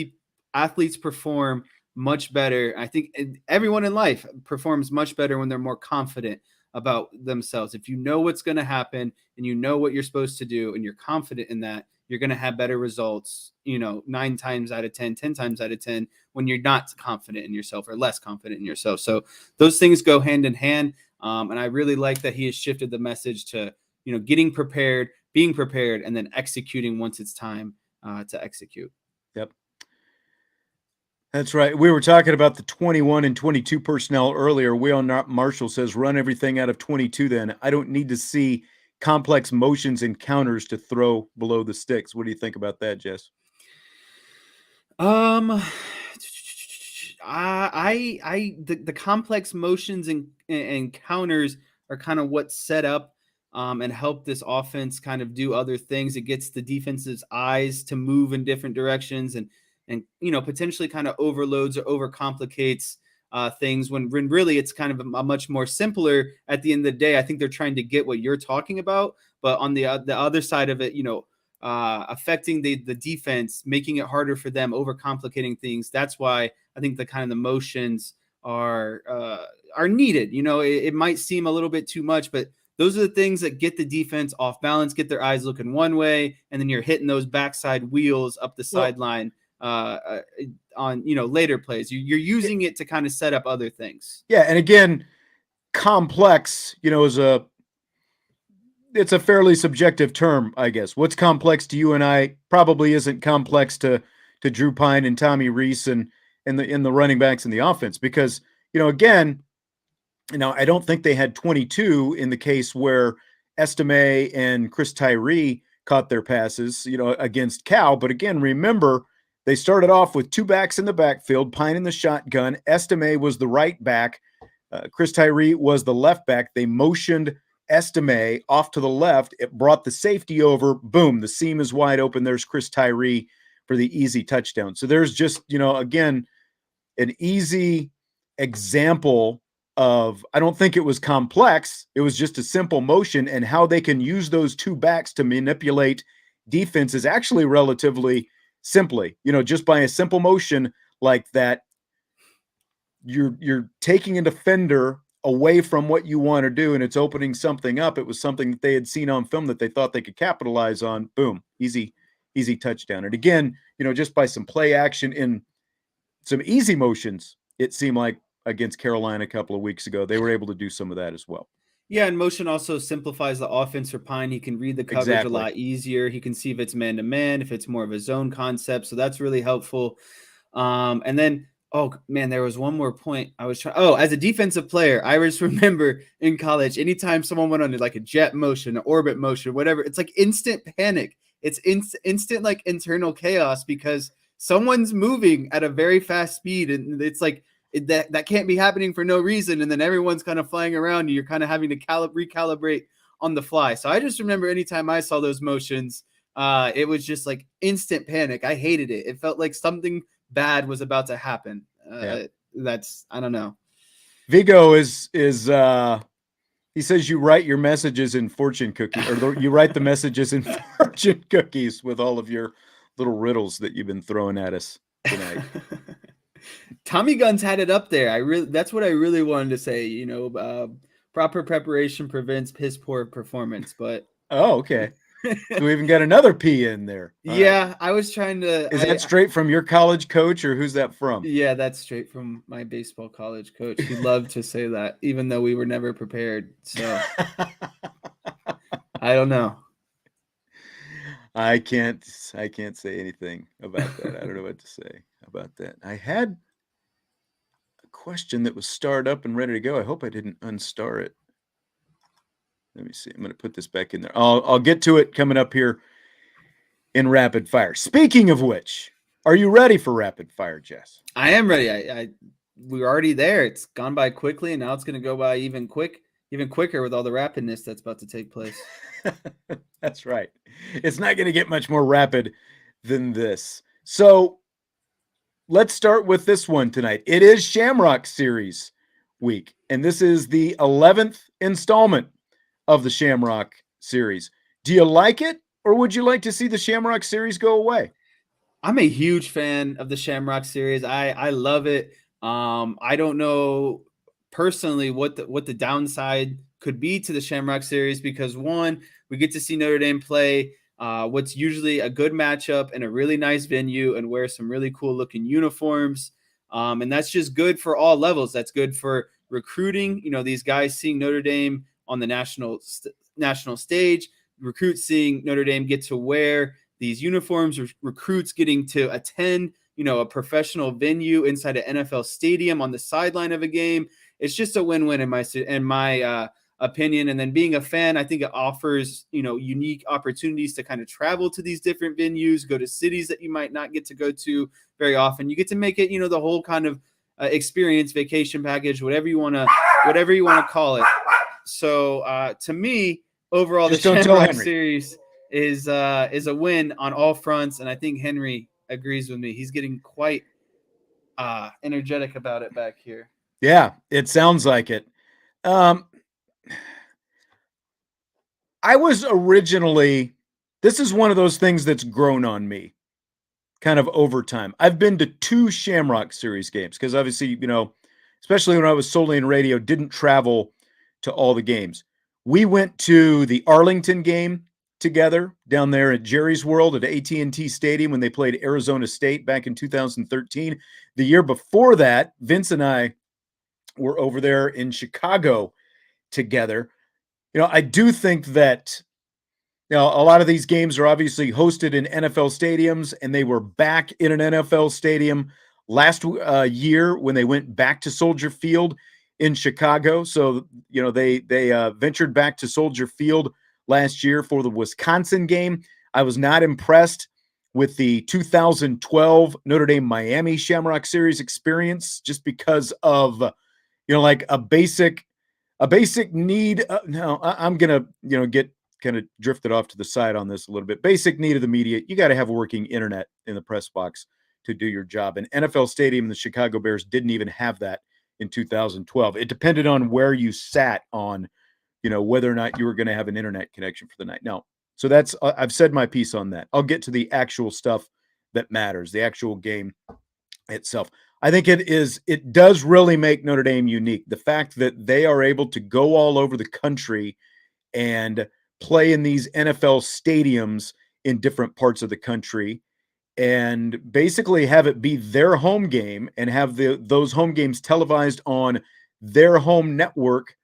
athletes perform much better. I think everyone in life performs much better when they're more confident about themselves. If you know what's going to happen and you know what you're supposed to do and you're confident in that, you're going to have better results, 9 times out of 10, 10 times out of 10 when you're not confident in yourself or less confident in yourself. So those things go hand in hand. And I really like that he has shifted the message to, getting prepared, being prepared, and then executing once it's time to execute. Yep. That's right. We were talking about the 21 and 22 personnel earlier. Will Marshall says, run everything out of 22 then. I don't need to see complex motions and counters to throw below the sticks. What do you think about that, Jess? The complex motions and counters are kind of what set up and help this offense kind of do other things. It gets the defense's eyes to move in different directions and potentially kind of overloads or overcomplicates things when really it's kind of a much more simpler at the end of the day. I think they're trying to get what you're talking about, but on the other side of it, affecting the defense, making it harder for them, overcomplicating things. That's why I think the motions are needed. It might seem a little bit too much, but those are the things that get the defense off balance, get their eyes looking one way, and then you're hitting those backside wheels up the sideline on later plays. You're using it to kind of set up other things. Yeah, and again, complex, it's a fairly subjective term, I guess. What's complex to you and I probably isn't complex to Drew Pine and Tommy Reese and in the running backs in the offense, because again, I don't think they had 22 in the case where Estime and Chris Tyree caught their passes, against Cal. But again, remember, they started off with 2 backs in the backfield, Pine in the shotgun. Estime was the right back. Chris Tyree was the left back. They motioned Estime off to the left. It brought the safety over. Boom, the seam is wide open. There's Chris Tyree for the easy touchdown. So there's just, again, an easy example of, I don't think it was complex. It was just a simple motion, and how they can use those 2 backs to manipulate defense is actually relatively simply, just by a simple motion like that, you're taking a defender away from what you want to do, and it's opening something up. It was something that they had seen on film that they thought they could capitalize on. Boom, easy touchdown. And again, just by some play action in some easy motions, it seemed like against Carolina a couple of weeks ago, they were able to do some of that as well. Yeah, and motion also simplifies the offense for Pine. He can read the coverage a lot easier. He can see if it's man-to-man, if it's more of a zone concept. So that's really helpful. And then, oh, man, there was one more point I was trying. Oh, as a defensive player, I just remember in college, anytime someone went on like a jet motion, an orbit motion, whatever, it's like instant panic. It's instant like internal chaos because someone's moving at a very fast speed. And it's like, that can't be happening for no reason, and then everyone's kind of flying around and you're kind of having to recalibrate on the fly. So I just remember anytime I saw those motions, it was just like instant panic. I hated it. It felt like something bad was about to happen. That's, I don't know. Vigo is he says you write your messages in fortune cookies, or you write the messages in fortune cookies with all of your little riddles that you've been throwing at us tonight. Tommy Guns had it up there. That's what I really wanted to say. Proper preparation prevents piss poor performance. But okay, so we even got another P in there. All right. I was trying to. Is that straight from your college coach, or who's that from? Yeah, that's straight from my baseball college coach. He loved to say that, even though we were never prepared. So I don't know. I can't say anything about that. I don't know what to say about that. I had a question that was starred up and ready to go. I hope I didn't unstar it. Let me see. I'm going to put this back in there. I'll get to it coming up here in rapid fire. Speaking of which, are you ready for rapid fire, Jess? I am ready. We're already there. It's gone by quickly, and now it's going to go by even even quicker with all the rapidness that's about to take place. That's right. It's not going to get much more rapid than this. So let's start with this one tonight. It is Shamrock Series week, and this is the 11th installment of the Shamrock Series. Do you like it, or would you like to see the Shamrock Series go away? I'm a huge fan of the Shamrock Series. I love it. I don't know personally what the downside could be to the Shamrock Series, because one, we get to see Notre Dame play what's usually a good matchup in a really nice venue and wear some really cool looking uniforms. And that's just good for all levels. That's good for recruiting. You know, these guys seeing Notre Dame on the national stage, recruits seeing Notre Dame get to wear these uniforms, recruits getting to attend, you know, a professional venue inside an NFL stadium on the sideline of a game. It's just a win-win in my opinion. And then being a fan, I think it offers, you know, unique opportunities to kind of travel to these different venues, go to cities that you might not get to go to very often. You get to make it, you know, the whole kind of experience, vacation package, whatever you want to call it. So to me, overall, Just the don't tell Shamrock Henry. Series is a win on all fronts, and I think Henry agrees with me. He's getting quite energetic about it back here. Yeah, it sounds like it. I was originally, this is one of those things that's grown on me kind of over time. I've been to 2 Shamrock Series games because obviously, you know, especially when I was solely in radio, didn't travel to all the games. We went to the Arlington game together down there at Jerry's World at AT&T Stadium when they played Arizona State back in 2013. The year before that, Vince and I were over there in Chicago together. You know, I do think that, you know, a lot of these games are obviously hosted in NFL stadiums, and they were back in an NFL stadium last year when they went back to Soldier Field in Chicago. So, you know, they ventured back to Soldier Field last year for the Wisconsin game. I was not impressed with the 2012 Notre Dame Miami Shamrock Series experience, just because of, you know, like a basic need. I'm gonna, you know, get kind of drifted off to the side on this a little bit. Basic need of the media: you got to have working internet in the press box to do your job. And NFL Stadium, the Chicago Bears didn't even have that in 2012. It depended on where you sat on, you know, whether or not you were going to have an internet connection for the night. No, so that's, I've said my piece on that. I'll get to the actual stuff that matters, the actual game itself. I think it does really make Notre Dame unique. The fact that they are able to go all over the country and play in these NFL stadiums in different parts of the country and basically have it be their home game and have those home games televised on their home network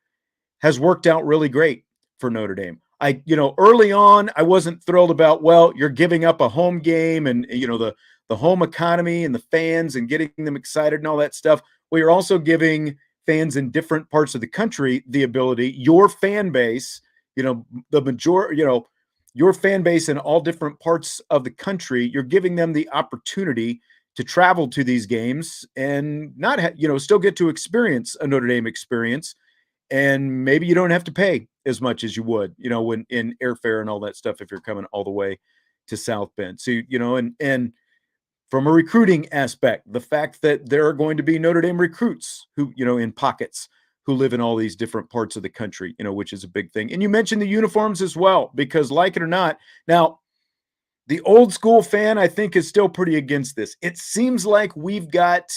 has worked out really great for Notre Dame. You know, early on, I wasn't thrilled about, well, you're giving up a home game and, you know, the home economy and the fans and getting them excited and all that stuff. Well, you're also giving fans in different parts of the country the ability, your fan base, you know, the majority, you know, your fan base in all different parts of the country, you're giving them the opportunity to travel to these games and not, you know, still get to experience a Notre Dame experience. And maybe you don't have to pay as much as you would, you know, when in airfare and all that stuff, if you're coming all the way to South Bend. So, you know, and from a recruiting aspect, the fact that there are going to be Notre Dame recruits who, you know, in pockets, who live in all these different parts of the country, you know, which is a big thing. And you mentioned the uniforms as well, because like it or not, now the old school fan, I think, is still pretty against this. It seems like we've got,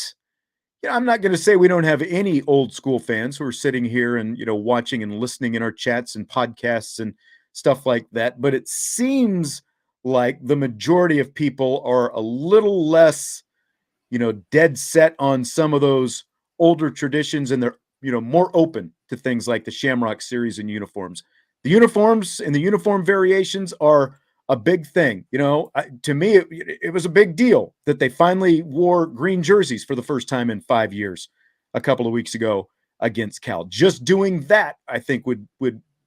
you know, I'm not going to say we don't have any old school fans who are sitting here and, you know, watching and listening in our chats and podcasts and stuff like that. But it seems like the majority of people are a little less, you know, dead set on some of those older traditions, and they're, you know, more open to things like the Shamrock Series and uniforms. The uniforms and the uniform variations are a big thing. You know, to me, it was a big deal that they finally wore green jerseys for the first time in 5 years a couple of weeks ago against Cal. Just doing that, I think, would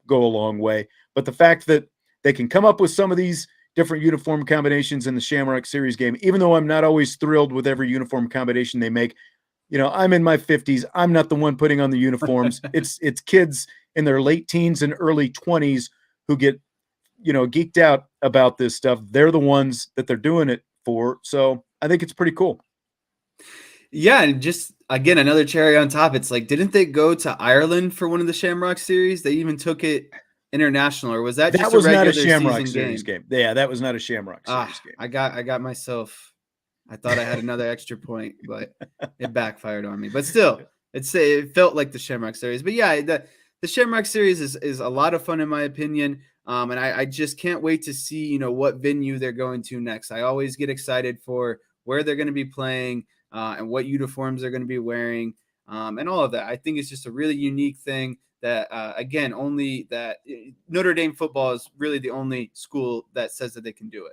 go a long way. But the fact that they can come up with some of these different uniform combinations in the Shamrock Series game, even though I'm not always thrilled with every uniform combination they make, you know, I'm in my 50s. I'm not the one putting on the uniforms. It's kids in their late teens and early 20s who get, geeked out about this stuff. They're the ones that they're doing it for. So I think it's pretty cool. Yeah, and just again another cherry on top. It's like, didn't they go to Ireland for one of the Shamrock Series? They even took it international, or was that just That was a not regular a Shamrock season Series game. Yeah, that was not a Shamrock Series game. I got myself. I thought I had another extra point, but it backfired on me. But still, it felt like the Shamrock Series. But yeah, the Shamrock Series is a lot of fun in my opinion. And I just can't wait to see, what venue they're going to next. I always get excited for where they're going to be playing and what uniforms they're going to be wearing and all of that. I think it's just a really unique thing that, again, only that Notre Dame football is really the only school that says that they can do it.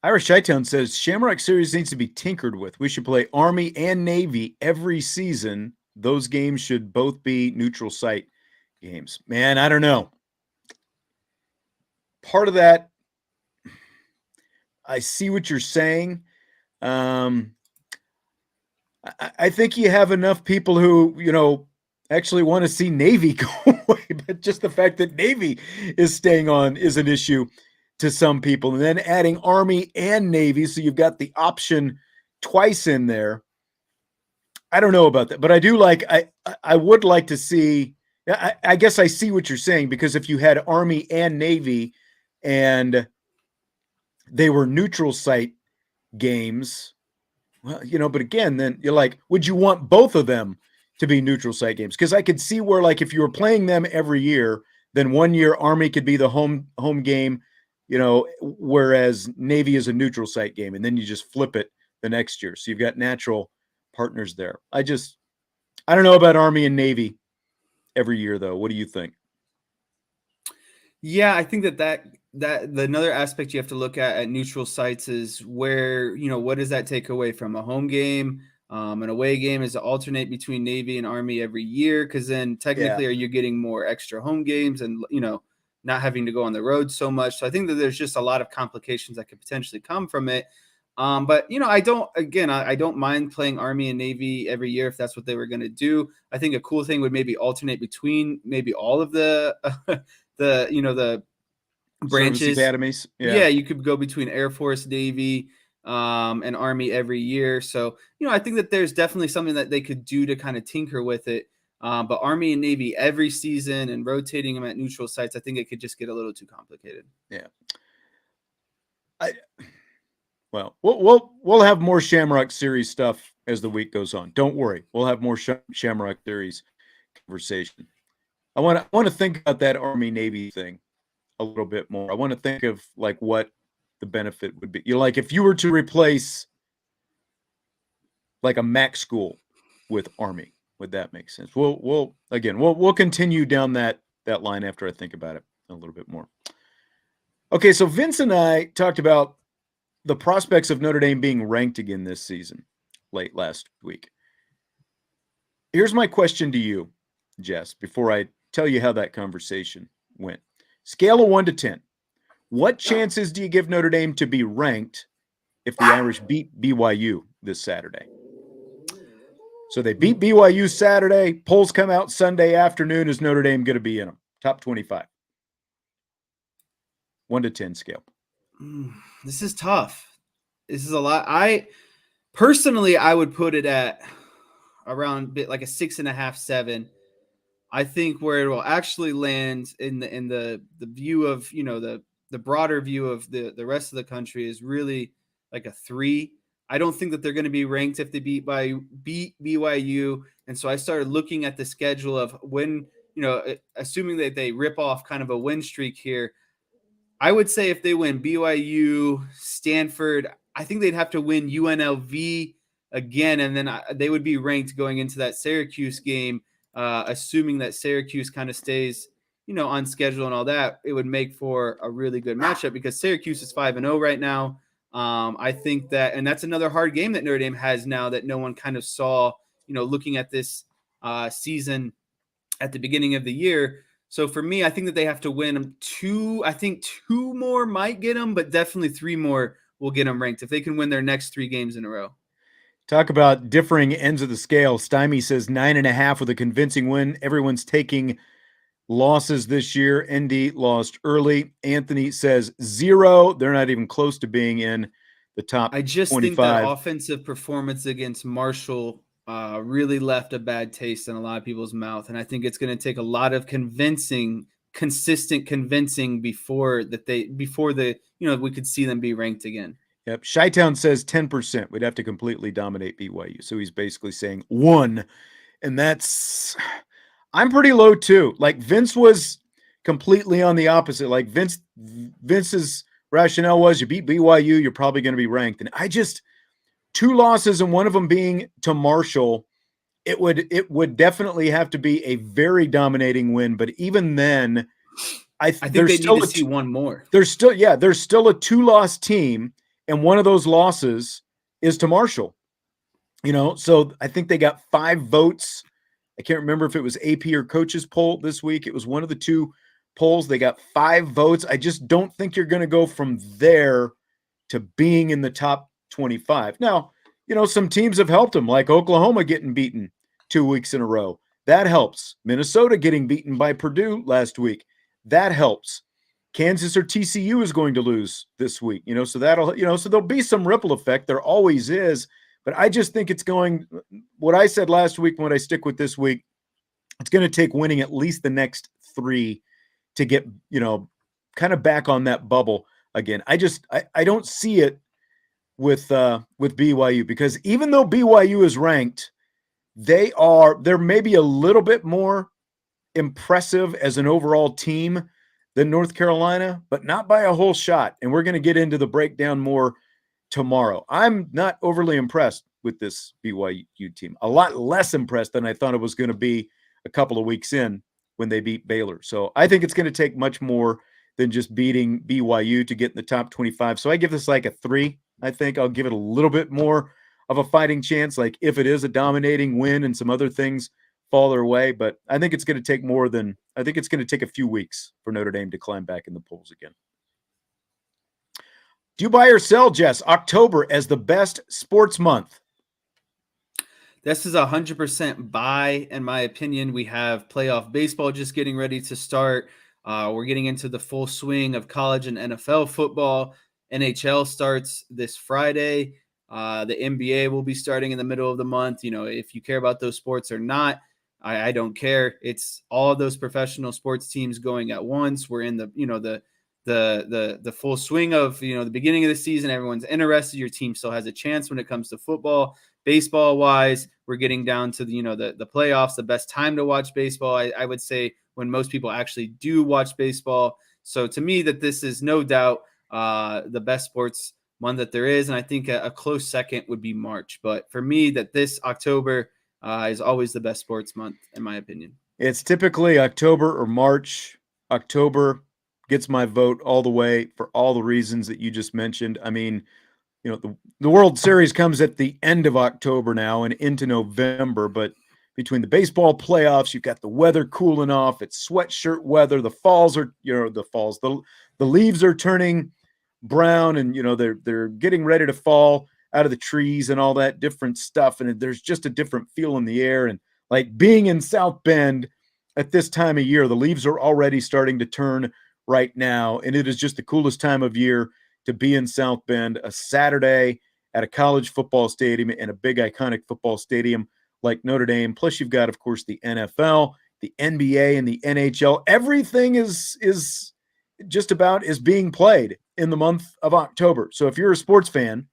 Irish Chi-Town says Shamrock Series needs to be tinkered with. We should play Army and Navy every season. Those games should both be neutral site games. Man, I don't know. Part of that, I see what you're saying. I think you have enough people who, actually want to see Navy go away, but just the fact that Navy is staying on is an issue to some people. And then adding Army and Navy, so you've got the option twice in there. I don't know about that, but I do I would like to see, I guess I see what you're saying, because if you had Army and Navy and they were neutral site games, well, but again, then you're like, would you want both of them to be neutral site games? Because I could see where, like, if you were playing them every year, then one year Army could be the home game, whereas Navy is a neutral site game, and then you just flip it the next year. So you've got natural partners there. I don't know about Army and Navy every year, though. What do you think? Yeah, I think that another aspect you have to look at neutral sites is where, what does that take away from a home game? An away game is to alternate between Navy and Army every year, because then technically are you getting more extra home games and, not having to go on the road so much. So I think that there's just a lot of complications that could potentially come from it. But, I don't mind playing Army and Navy every year if that's what they were going to do. I think a cool thing would maybe alternate between maybe all of the the branches, Service academies. Yeah, you could go between Air Force, Navy, and Army every year. So, I think that there's definitely something that they could do to kind of tinker with it. But Army and Navy every season and rotating them at neutral sites, I think it could just get a little too complicated. Yeah. Well, we'll have more Shamrock Series stuff as the week goes on. Don't worry, we'll have more Shamrock Series conversation. I want to think about that Army Navy thing a little bit more. I want to think of like what the benefit would be. Like if you were to replace like a MAC school with Army, would that make sense? We'll continue down that line after I think about it a little bit more. Okay, so Vince and I talked about the prospects of Notre Dame being ranked again this season, late last week. Here's my question to you, Jess, before I tell you how that conversation went. Scale of 1 to 10. What chances do you give Notre Dame to be ranked if the Irish beat BYU this Saturday? So they beat BYU Saturday. Polls come out Sunday afternoon. Is Notre Dame going to be in them? Top 25. 1 to 10 scale. This is tough. This is a lot. I would put it at around like a 6.5, 7. I think where it will actually land in the view of, the broader view of the rest of the country is really like a 3. I don't think that they're going to be ranked if they beat BYU. And so I started looking at the schedule of when, assuming that they rip off kind of a win streak here, I would say if they win BYU, Stanford, I think they'd have to win UNLV again. And then they would be ranked going into that Syracuse game, assuming that Syracuse kind of stays, on schedule and all that. It would make for a really good matchup because Syracuse is 5-0 right now. I think that, and that's another hard game that Notre Dame has now that no one kind of saw, looking at this season at the beginning of the year. So for me, I think that they have to win them 2. I think 2 more might get them, but definitely 3 more will get them ranked if they can win their next 3 games in a row. Talk about differing ends of the scale. Stymie says 9.5 with a convincing win. Everyone's taking losses this year. ND lost early. Anthony says 0. They're not even close to being in the top 25. I just think that offensive performance against Marshall really left a bad taste in a lot of people's mouth. And I think it's going to take a lot of consistent convincing before we could see them be ranked again. Yep. Chi-Town says 10%. We'd have to completely dominate BYU. So he's basically saying 1. And I'm pretty low too. Like Vince was completely on the opposite. Like Vince's rationale was you beat BYU, you're probably going to be ranked. And 2 losses and one of them being to Marshall, it would definitely have to be a very dominating win. But even then, I think they need to see one more. There's still a 2-loss team, and one of those losses is to Marshall. So I think they got 5 votes. I can't remember if it was AP or coaches poll this week. It was one of the 2 polls. They got 5 votes. I just don't think you're going to go from there to being in the top 25. Now, some teams have helped them, like Oklahoma getting beaten 2 weeks in a row. That helps. Minnesota getting beaten by Purdue last week. That helps. Kansas or TCU is going to lose this week, so that'll, so there'll be some ripple effect. There always is. But I just think it's going, what I said last week, what I stick with this week, it's going to take winning at least the next 3 to get, kind of back on that bubble again. I don't see it with BYU, because even though BYU is ranked, they're maybe a little bit more impressive as an overall team than North Carolina, but not by a whole shot. And we're going to get into the breakdown more tomorrow. I'm not overly impressed with this BYU team. A lot less impressed than I thought it was going to be a couple of weeks in when they beat Baylor. So I think it's going to take much more than just beating BYU to get in the top 25. So I give this like a 3. I think I'll give it a little bit more of a fighting chance, like if it is a dominating win and some other things fall their way. But I think it's going to take it's going to take a few weeks for Notre Dame to climb back in the polls again. Do you buy or sell, Jess, October as the best sports month? This is 100% buy, in my opinion. We have playoff baseball just getting ready to start. We're getting into the full swing of college and NFL football. NHL starts this Friday. The NBA will be starting in the middle of the month. If you care about those sports or not, I don't care. It's all those professional sports teams going at once. We're in the full swing of, the beginning of the season. Everyone's interested. Your team still has a chance when it comes to football. Baseball wise, we're getting down to the playoffs, the best time to watch baseball. I would say when most people actually do watch baseball. So to me, that this is no doubt the best sports month that there is. And I think a close second would be March. But for me, that this October is always the best sports month, in my opinion. It's typically October or March. October gets my vote all the way for all the reasons that you just mentioned. I mean, the World Series comes at the end of October now and into November, but between the baseball playoffs, you've got the weather cooling off. It's sweatshirt weather. The leaves are turning brown, and they're getting ready to fall out of the trees and all that different stuff. And there's just a different feel in the air. And like being in South Bend at this time of year, the leaves are already starting to turn right now. And it is just the coolest time of year to be in South Bend, a Saturday at a college football stadium and a big iconic football stadium like Notre Dame. Plus you've got, of course, the NFL, the NBA, and the NHL. Everything is just about is being played in the month of October. So if you're a sports fan,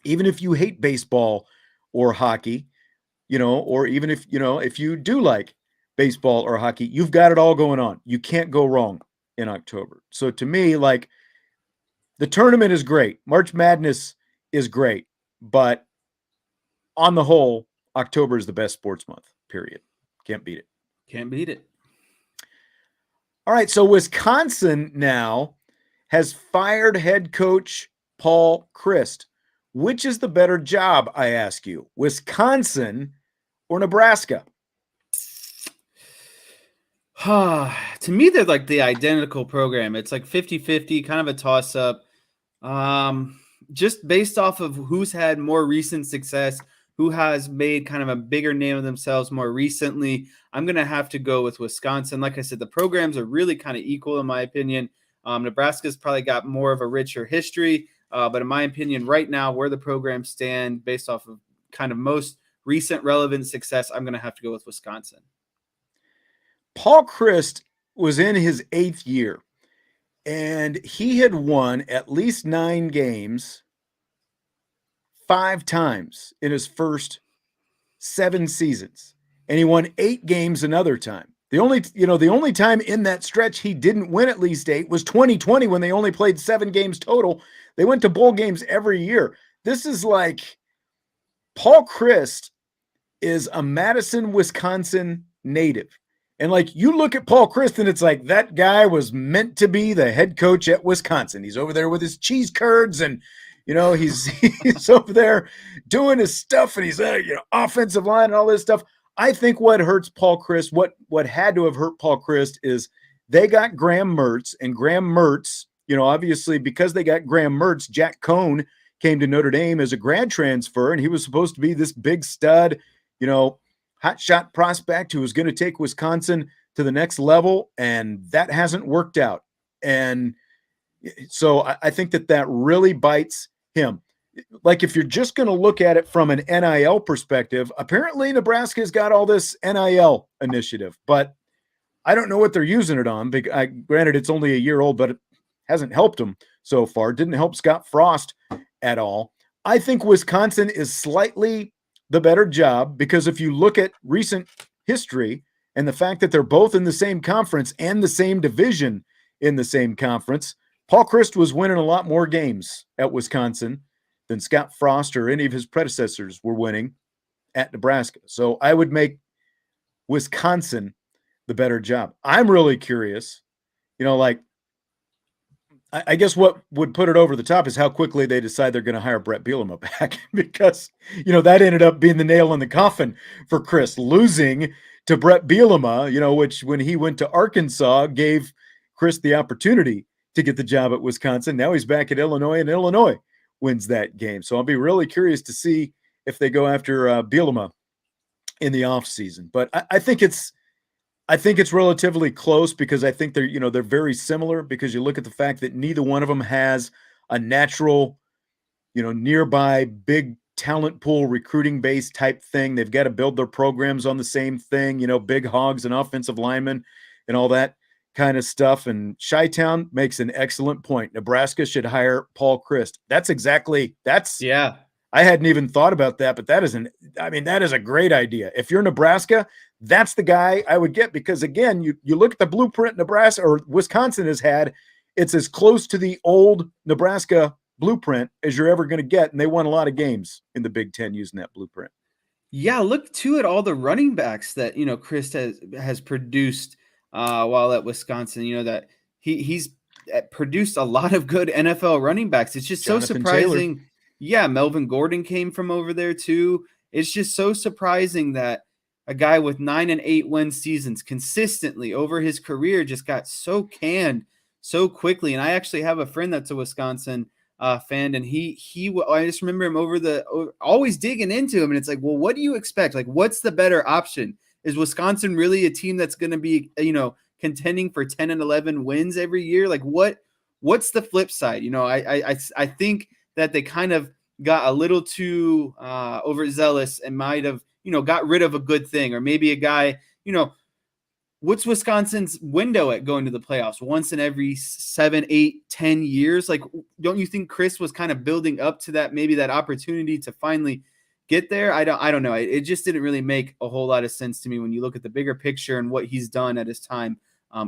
even if you hate baseball or hockey, or even if you do like baseball or hockey, you've got it all going on. You can't go wrong in October. So to me, like, the tournament is great. March Madness is great. But on the whole, October is the best sports month, period. Can't beat it. Can't beat it. All right, so Wisconsin now has fired head coach Paul Chryst. Which is the better job, I ask you, Wisconsin or Nebraska? To me, they're like the identical program. It's like 50-50, kind of a toss-up. Just based off of who's had more recent success, who has made kind of a bigger name of themselves more recently, I'm going to have to go with Wisconsin. Like I said, the programs are really kind of equal in my opinion. Nebraska's probably got more of a richer history, but in my opinion, right now, where the programs stand based off of kind of most recent relevant success, I'm going to have to go with Wisconsin. Paul Chryst was in his 8th year, and he had won at least 9 games 5 times in his first 7 seasons, and he won 8 games another time. The only time in that stretch he didn't win at least 8 was 2020 when they only played 7 games total. They went to bowl games every year. This is like Paul Chryst is a Madison, Wisconsin native. And like you look at Paul Chryst and it's like that guy was meant to be the head coach at Wisconsin. He's over there with his cheese curds and he's over there doing his stuff and he's offensive line and all this stuff. I think what hurts Paul Chryst, what had to have hurt Paul Chryst is they got Graham Mertz, and Graham Mertz, obviously because they got Graham Mertz, Jack Cohn came to Notre Dame as a grad transfer, and he was supposed to be this big stud, hot shot prospect who was going to take Wisconsin to the next level, and that hasn't worked out. And so I think that really bites him. Like if you're just going to look at it from an NIL perspective, apparently Nebraska's got all this NIL initiative, but I don't know what they're using it on. Granted, it's only a year old, but it hasn't helped them so far. Didn't help Scott Frost at all. I think Wisconsin is slightly the better job because if you look at recent history and the fact that they're both in the same conference and the same division in the same conference, Paul Chryst was winning a lot more games at Wisconsin than Scott Frost or any of his predecessors were winning at Nebraska. So I would make Wisconsin the better job. I'm really curious, I guess what would put it over the top is how quickly they decide they're going to hire Brett Bielema back because, that ended up being the nail in the coffin for Chryst, losing to Brett Bielema, which when he went to Arkansas gave Chryst the opportunity to get the job at Wisconsin. Now he's back at Illinois, and Illinois wins that game. So I'll be really curious to see if they go after Bielema in the offseason. But I think it's relatively close because I think they're very similar because you look at the fact that neither one of them has a natural, nearby big talent pool recruiting base type thing. They've got to build their programs on the same thing, big hogs and offensive linemen and all that kind of stuff. And Chi-Town makes an excellent point. Nebraska should hire Paul Chryst. Yeah. I hadn't even thought about that, but that is a great idea. If you're Nebraska, that's the guy I would get because again, you look at the blueprint Nebraska or Wisconsin has had, it's as close to the old Nebraska blueprint as you're ever going to get. And they won a lot of games in the Big Ten using that blueprint. Yeah. Look too at all the running backs that, Chryst has produced while at Wisconsin, that he's produced a lot of good NFL running backs. It's just Jonathan so surprising. Taylor. Yeah. Melvin Gordon came from over there too. It's just so surprising that a guy with 9 and 8 win seasons consistently over his career just got so canned so quickly. And I actually have a friend that's a Wisconsin fan, and I just remember him always digging into him. And it's like, well, what do you expect? Like, what's the better option? Is Wisconsin really a team that's going to be, contending for 10 and 11 wins every year? Like what's the flip side? I think that they kind of got a little too overzealous and might have, got rid of a good thing, or maybe a guy, what's Wisconsin's window at going to the playoffs? Once in every 7, 8, 10 years? Like, don't you think Chryst was kind of building up to that, maybe that opportunity to finally get there? I don't know. It just didn't really make a whole lot of sense to me when you look at the bigger picture and what he's done at his time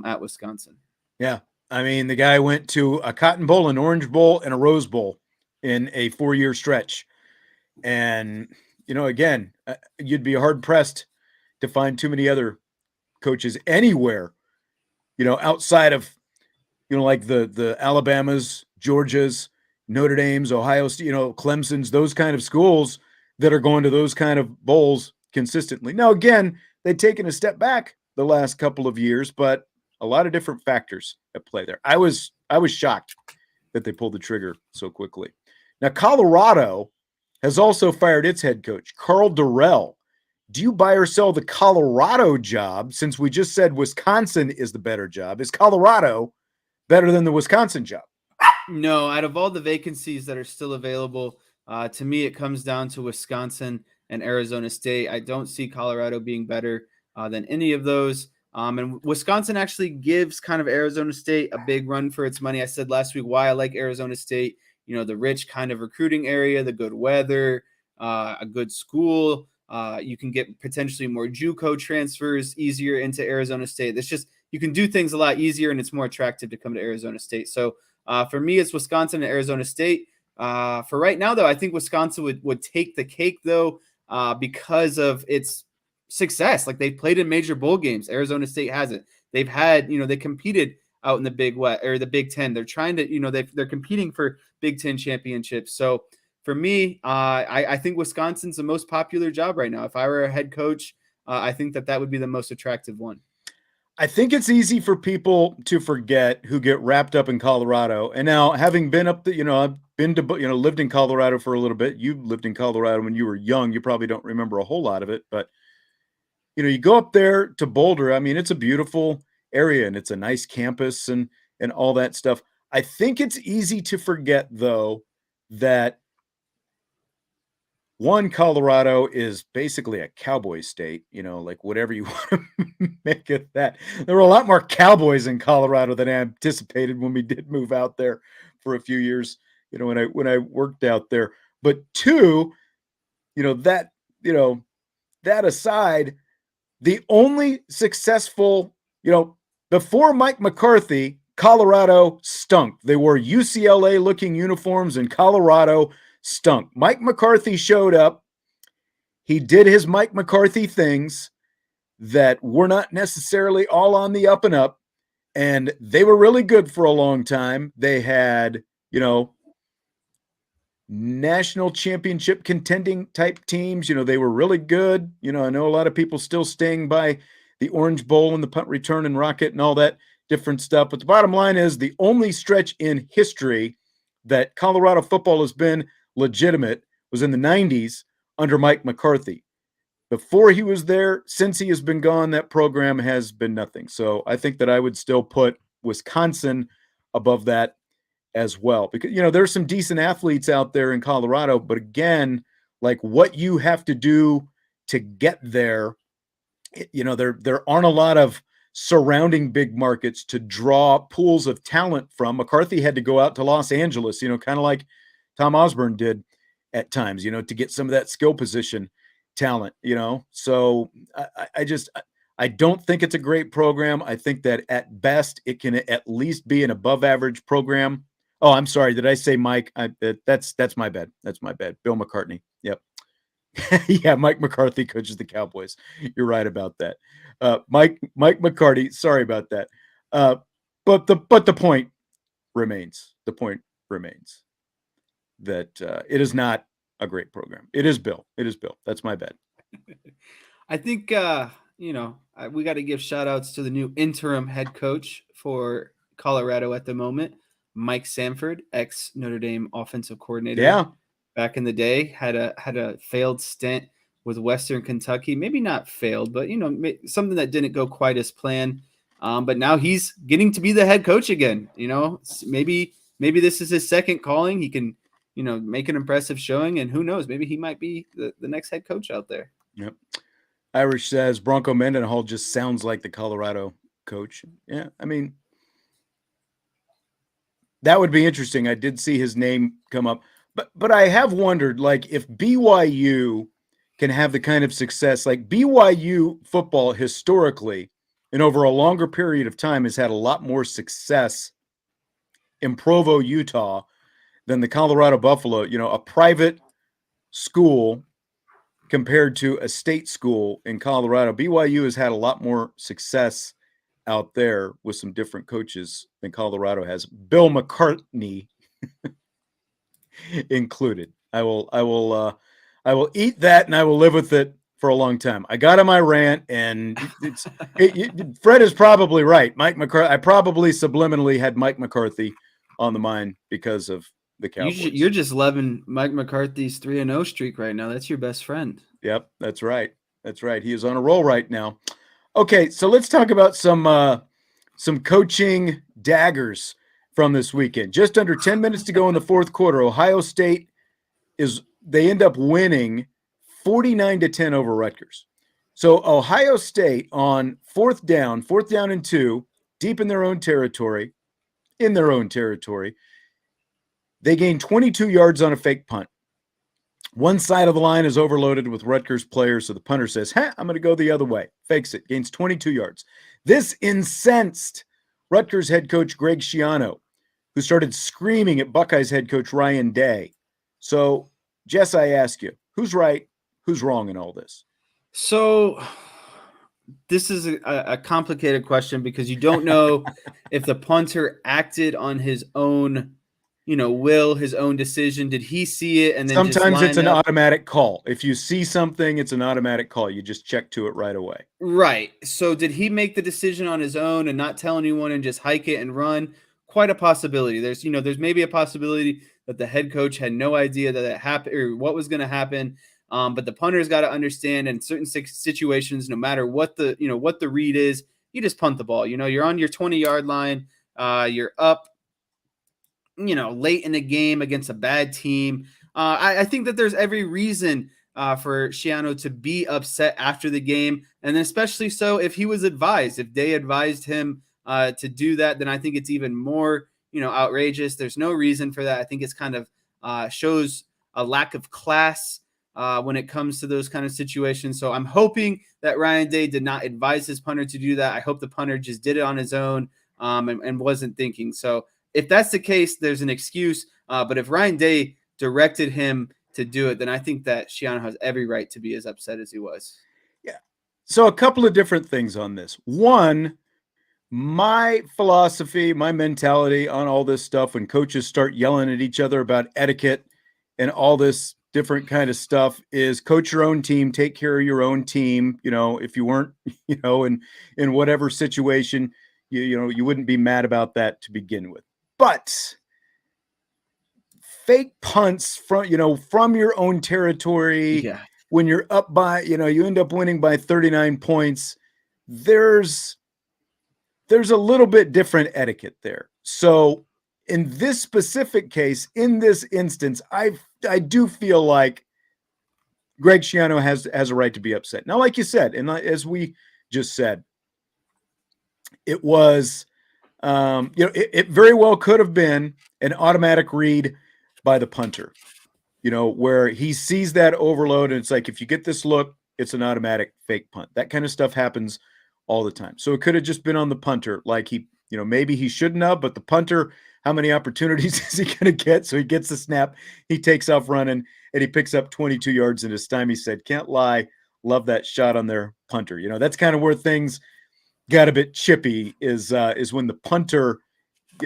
at Wisconsin. Yeah. I mean, the guy went to a Cotton Bowl, an Orange Bowl, and a Rose Bowl in a 4-year stretch. And, again, you'd be hard pressed to find too many other coaches anywhere, outside of, like the Alabamas, Georgias, Notre Dames, Ohio State, Clemson's, those kind of schools that are going to those kind of bowls consistently. Now, again, they've taken a step back the last couple of years, but a lot of different factors at play there. I was shocked that they pulled the trigger so quickly. Now, Colorado has also fired its head coach, Carl Durrell. Do you buy or sell the Colorado job, since we just said Wisconsin is the better job? Is Colorado better than the Wisconsin job? No, out of all the vacancies that are still available, to me, it comes down to Wisconsin and Arizona State. I don't see Colorado being better than any of those. And Wisconsin actually gives kind of Arizona State a big run for its money. I said last week why I like Arizona State. You know, the rich kind of recruiting area, the good weather, a good school. You can get potentially more JUCO transfers easier into Arizona State. It's just you can do things a lot easier, and it's more attractive to come to Arizona State. So for me, it's Wisconsin and Arizona State. For right now, though, I think Wisconsin would take the cake, though, because of its success. Like, they've played in major bowl games. Arizona State hasn't. They've had, they competed out in the Big West or the Big Ten. They're trying to, they're competing for Big Ten championships. So for me, I think Wisconsin's the most popular job right now. If I were a head coach, I think that would be the most attractive one. I think it's easy for people to forget who get wrapped up in Colorado. And now, having been up I've been to, lived in Colorado for a little bit. You lived in Colorado when you were young. You probably don't remember a whole lot of it, but you go up there to Boulder. I mean, it's a beautiful area and it's a nice campus and all that stuff. I think it's easy to forget, though, that one, Colorado is basically a cowboy state, like whatever you want to make of that. There were a lot more cowboys in Colorado than I anticipated when we did move out there for a few years, when I worked out there. But two, that aside, the only successful, before Mike McCarthy, Colorado stunk. They wore UCLA looking uniforms and Colorado stunk. Mike McCarthy showed up. He did his Mike McCarthy things that were not necessarily all on the up and up, and they were really good for a long time. They had, national championship contending type teams. They were really good. I know a lot of people still staying by the Orange Bowl and the punt return and rocket and all that different stuff. But the bottom line is, the only stretch in history that Colorado football has been legitimate was in the 90s under Mike McCarthy. Before he was there, since he has been gone, that program has been nothing. So I think that I would still put Wisconsin above that as well, because there's some decent athletes out there in Colorado, but again, like what you have to do to get there, there aren't a lot of surrounding big markets to draw pools of talent from. McCarthy had to go out to Los Angeles, kind of like Tom Osborne did at times, to get some of that skill position talent, So I don't think it's a great program. I think that at best it can at least be an above average program. Oh, I'm sorry. Did I say Mike? That's my bad. That's my bad. Bill McCartney. Yep. Yeah, Mike McCarthy coaches the Cowboys. You're right about that. Mike McCarthy. Sorry about that. But the point remains. The point remains that it is not a great program. It is Bill. It is Bill. That's my bad. I think we got to give shout outs to the new interim head coach for Colorado at the moment. Mike Sanford, ex Notre Dame offensive coordinator. Yeah. Back in the day, had a failed stint with Western Kentucky. Maybe not failed, but something that didn't go quite as planned. But now he's getting to be the head coach again. Maybe this is his second calling. He can, make an impressive showing, and who knows, maybe he might be the next head coach out there. Yep. Irish says Bronco Mendenhall just sounds like the Colorado coach. Yeah, I mean, that would be interesting. I did see his name come up, but I have wondered, like, if BYU can have the kind of success, like BYU football historically and over a longer period of time has had a lot more success in Provo, Utah than the Colorado Buffalo, a private school compared to a state school in Colorado. BYU has had a lot more success out there with some different coaches than Colorado has. Bill McCartney included. I will eat that and I will live with it for a long time. I got on my rant, and Fred is probably right. Mike McCarthy. I probably subliminally had Mike McCarthy on the mind because of the Cowboys. You're just loving Mike McCarthy's 3-0 streak right now. That's your best friend. Yep, that's right. That's right. He is on a roll right now. Okay, so let's talk about some coaching daggers from this weekend. Just under 10 minutes to go in the fourth quarter. Ohio State they end up winning 49-10 over Rutgers. So Ohio State on fourth down and 2, deep in their own territory, they gain 22 yards on a fake punt. One side of the line is overloaded with Rutgers players, so the punter says, I'm going to go the other way. Fakes it, gains 22 yards. This incensed Rutgers head coach Greg Schiano, who started screaming at Buckeyes head coach Ryan Day. So, Jess, I ask you, who's right, who's wrong in all this? So this is a complicated question because you don't know if the punter acted on his own, will, his own decision. Did he see it? And then sometimes it's an automatic call. If you see something, it's an automatic call. You just check to it right away. Right. So did he make the decision on his own and not tell anyone and just hike it and run? Quite a possibility. There's maybe a possibility that the head coach had no idea that it happened or what was going to happen. But the punter's got to understand in certain situations, no matter what the read is, you just punt the ball. You're on your 20-yard line. You're up, late in the game against a bad team. I think that there's every reason for Schiano to be upset after the game. And then especially so if he was advised, if they advised him to do that, then I think it's even more, outrageous. There's no reason for that. I think it's kind of shows a lack of class when it comes to those kind of situations. So I'm hoping that Ryan Day did not advise his punter to do that. I hope the punter just did it on his own and wasn't thinking. So if that's the case, there's an excuse. But if Ryan Day directed him to do it, then I think that Schiano has every right to be as upset as he was. Yeah. So a couple of different things on this. One, my philosophy, my mentality on all this stuff, when coaches start yelling at each other about etiquette and all this different kind of stuff, is coach your own team, take care of your own team. If you weren't, in whatever situation, you wouldn't be mad about that to begin with. But fake punts from your own territory, when you're up by, you end up winning by 39 points, there's a little bit different etiquette there. So in this specific case, in this instance, I do feel like Greg Schiano has a right to be upset. Now, like you said, and as we just said, it was, it very well could have been an automatic read by the punter, where he sees that overload and it's like, if you get this look, it's an automatic fake punt. That kind of stuff happens all the time. So it could have just been on the punter. Like maybe he shouldn't have, but the punter, how many opportunities is he going to get? So he gets the snap, he takes off running, and he picks up 22 yards in his time. He said, can't lie, love that shot on their punter. That's kind of where things got a bit chippy is when the punter,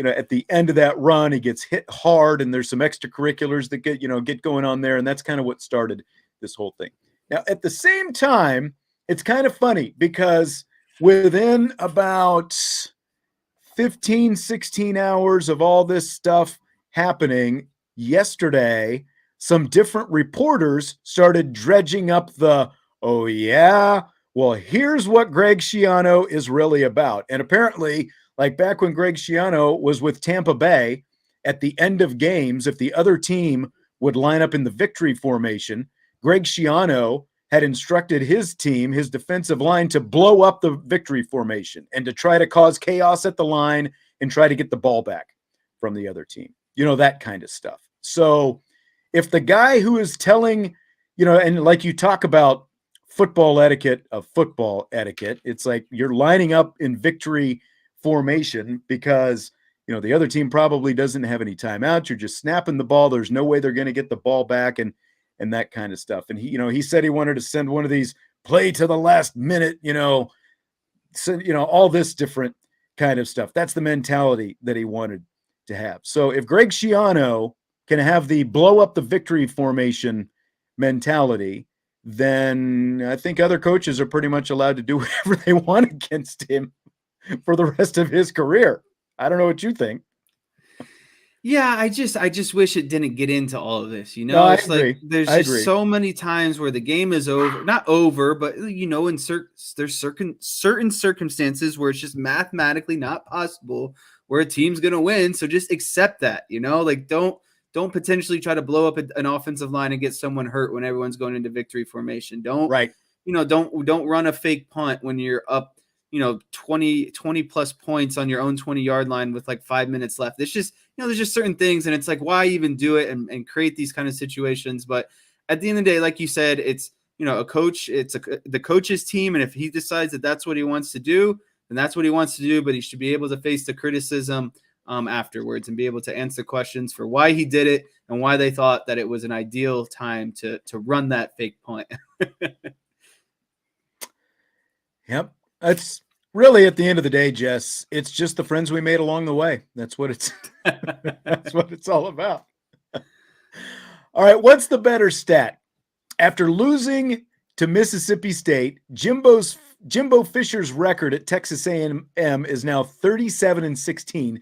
at the end of that run, he gets hit hard and there's some extracurriculars that get going on there. And that's kind of what started this whole thing. Now, at the same time, it's kind of funny because within about 15, 16 hours of all this stuff happening yesterday, some different reporters started dredging up oh yeah, well, here's what Greg Schiano is really about. And apparently, like back when Greg Schiano was with Tampa Bay, at the end of games, if the other team would line up in the victory formation, Greg Schiano had instructed his team, his defensive line, to blow up the victory formation and to try to cause chaos at the line and try to get the ball back from the other team. That kind of stuff. So if the guy who is telling, and like you talk about football etiquette, it's like you're lining up in victory formation because, the other team probably doesn't have any timeouts. You're just snapping the ball. There's no way they're going to get the ball back and that kind of stuff. And he said he wanted to send one of these play to the last minute, all this different kind of stuff. That's the mentality that he wanted to have. So if Greg Schiano can have the blow up the victory formation mentality, then I think other coaches are pretty much allowed to do whatever they want against him for the rest of his career. I don't know what you think. Yeah, I just wish it didn't get into all of this, you know? No, I It's like agree. there's I just agree. so many times where the game is over, not over, but you know, there's certain circumstances where it's just mathematically not possible where a team's going to win, so just accept that, you know? Like don't potentially try to blow up an offensive line and get someone hurt when everyone's going into victory formation. Don't, Right. you know, don't run a fake punt when you're up, you know, 20 plus points on your own 20-yard line with like 5 minutes left. It's just, you know, there's just certain things, and it's like, why even do it and create these kind of situations? But at the end of the day, like you said, it's, you know, a coach, the coach's team, and if he decides that that's what he wants to do, then that's what he wants to do. But he should be able to face the criticism afterwards and be able to answer questions for why he did it and why they thought that it was an ideal time to run that fake punt. Yep. That's really, at the end of the day, Jess, it's just the friends we made along the way. That's what it's that's what it's all about. All right, what's the better stat? After losing to Mississippi State, Jimbo Fisher's record at Texas A&M is now 37-16,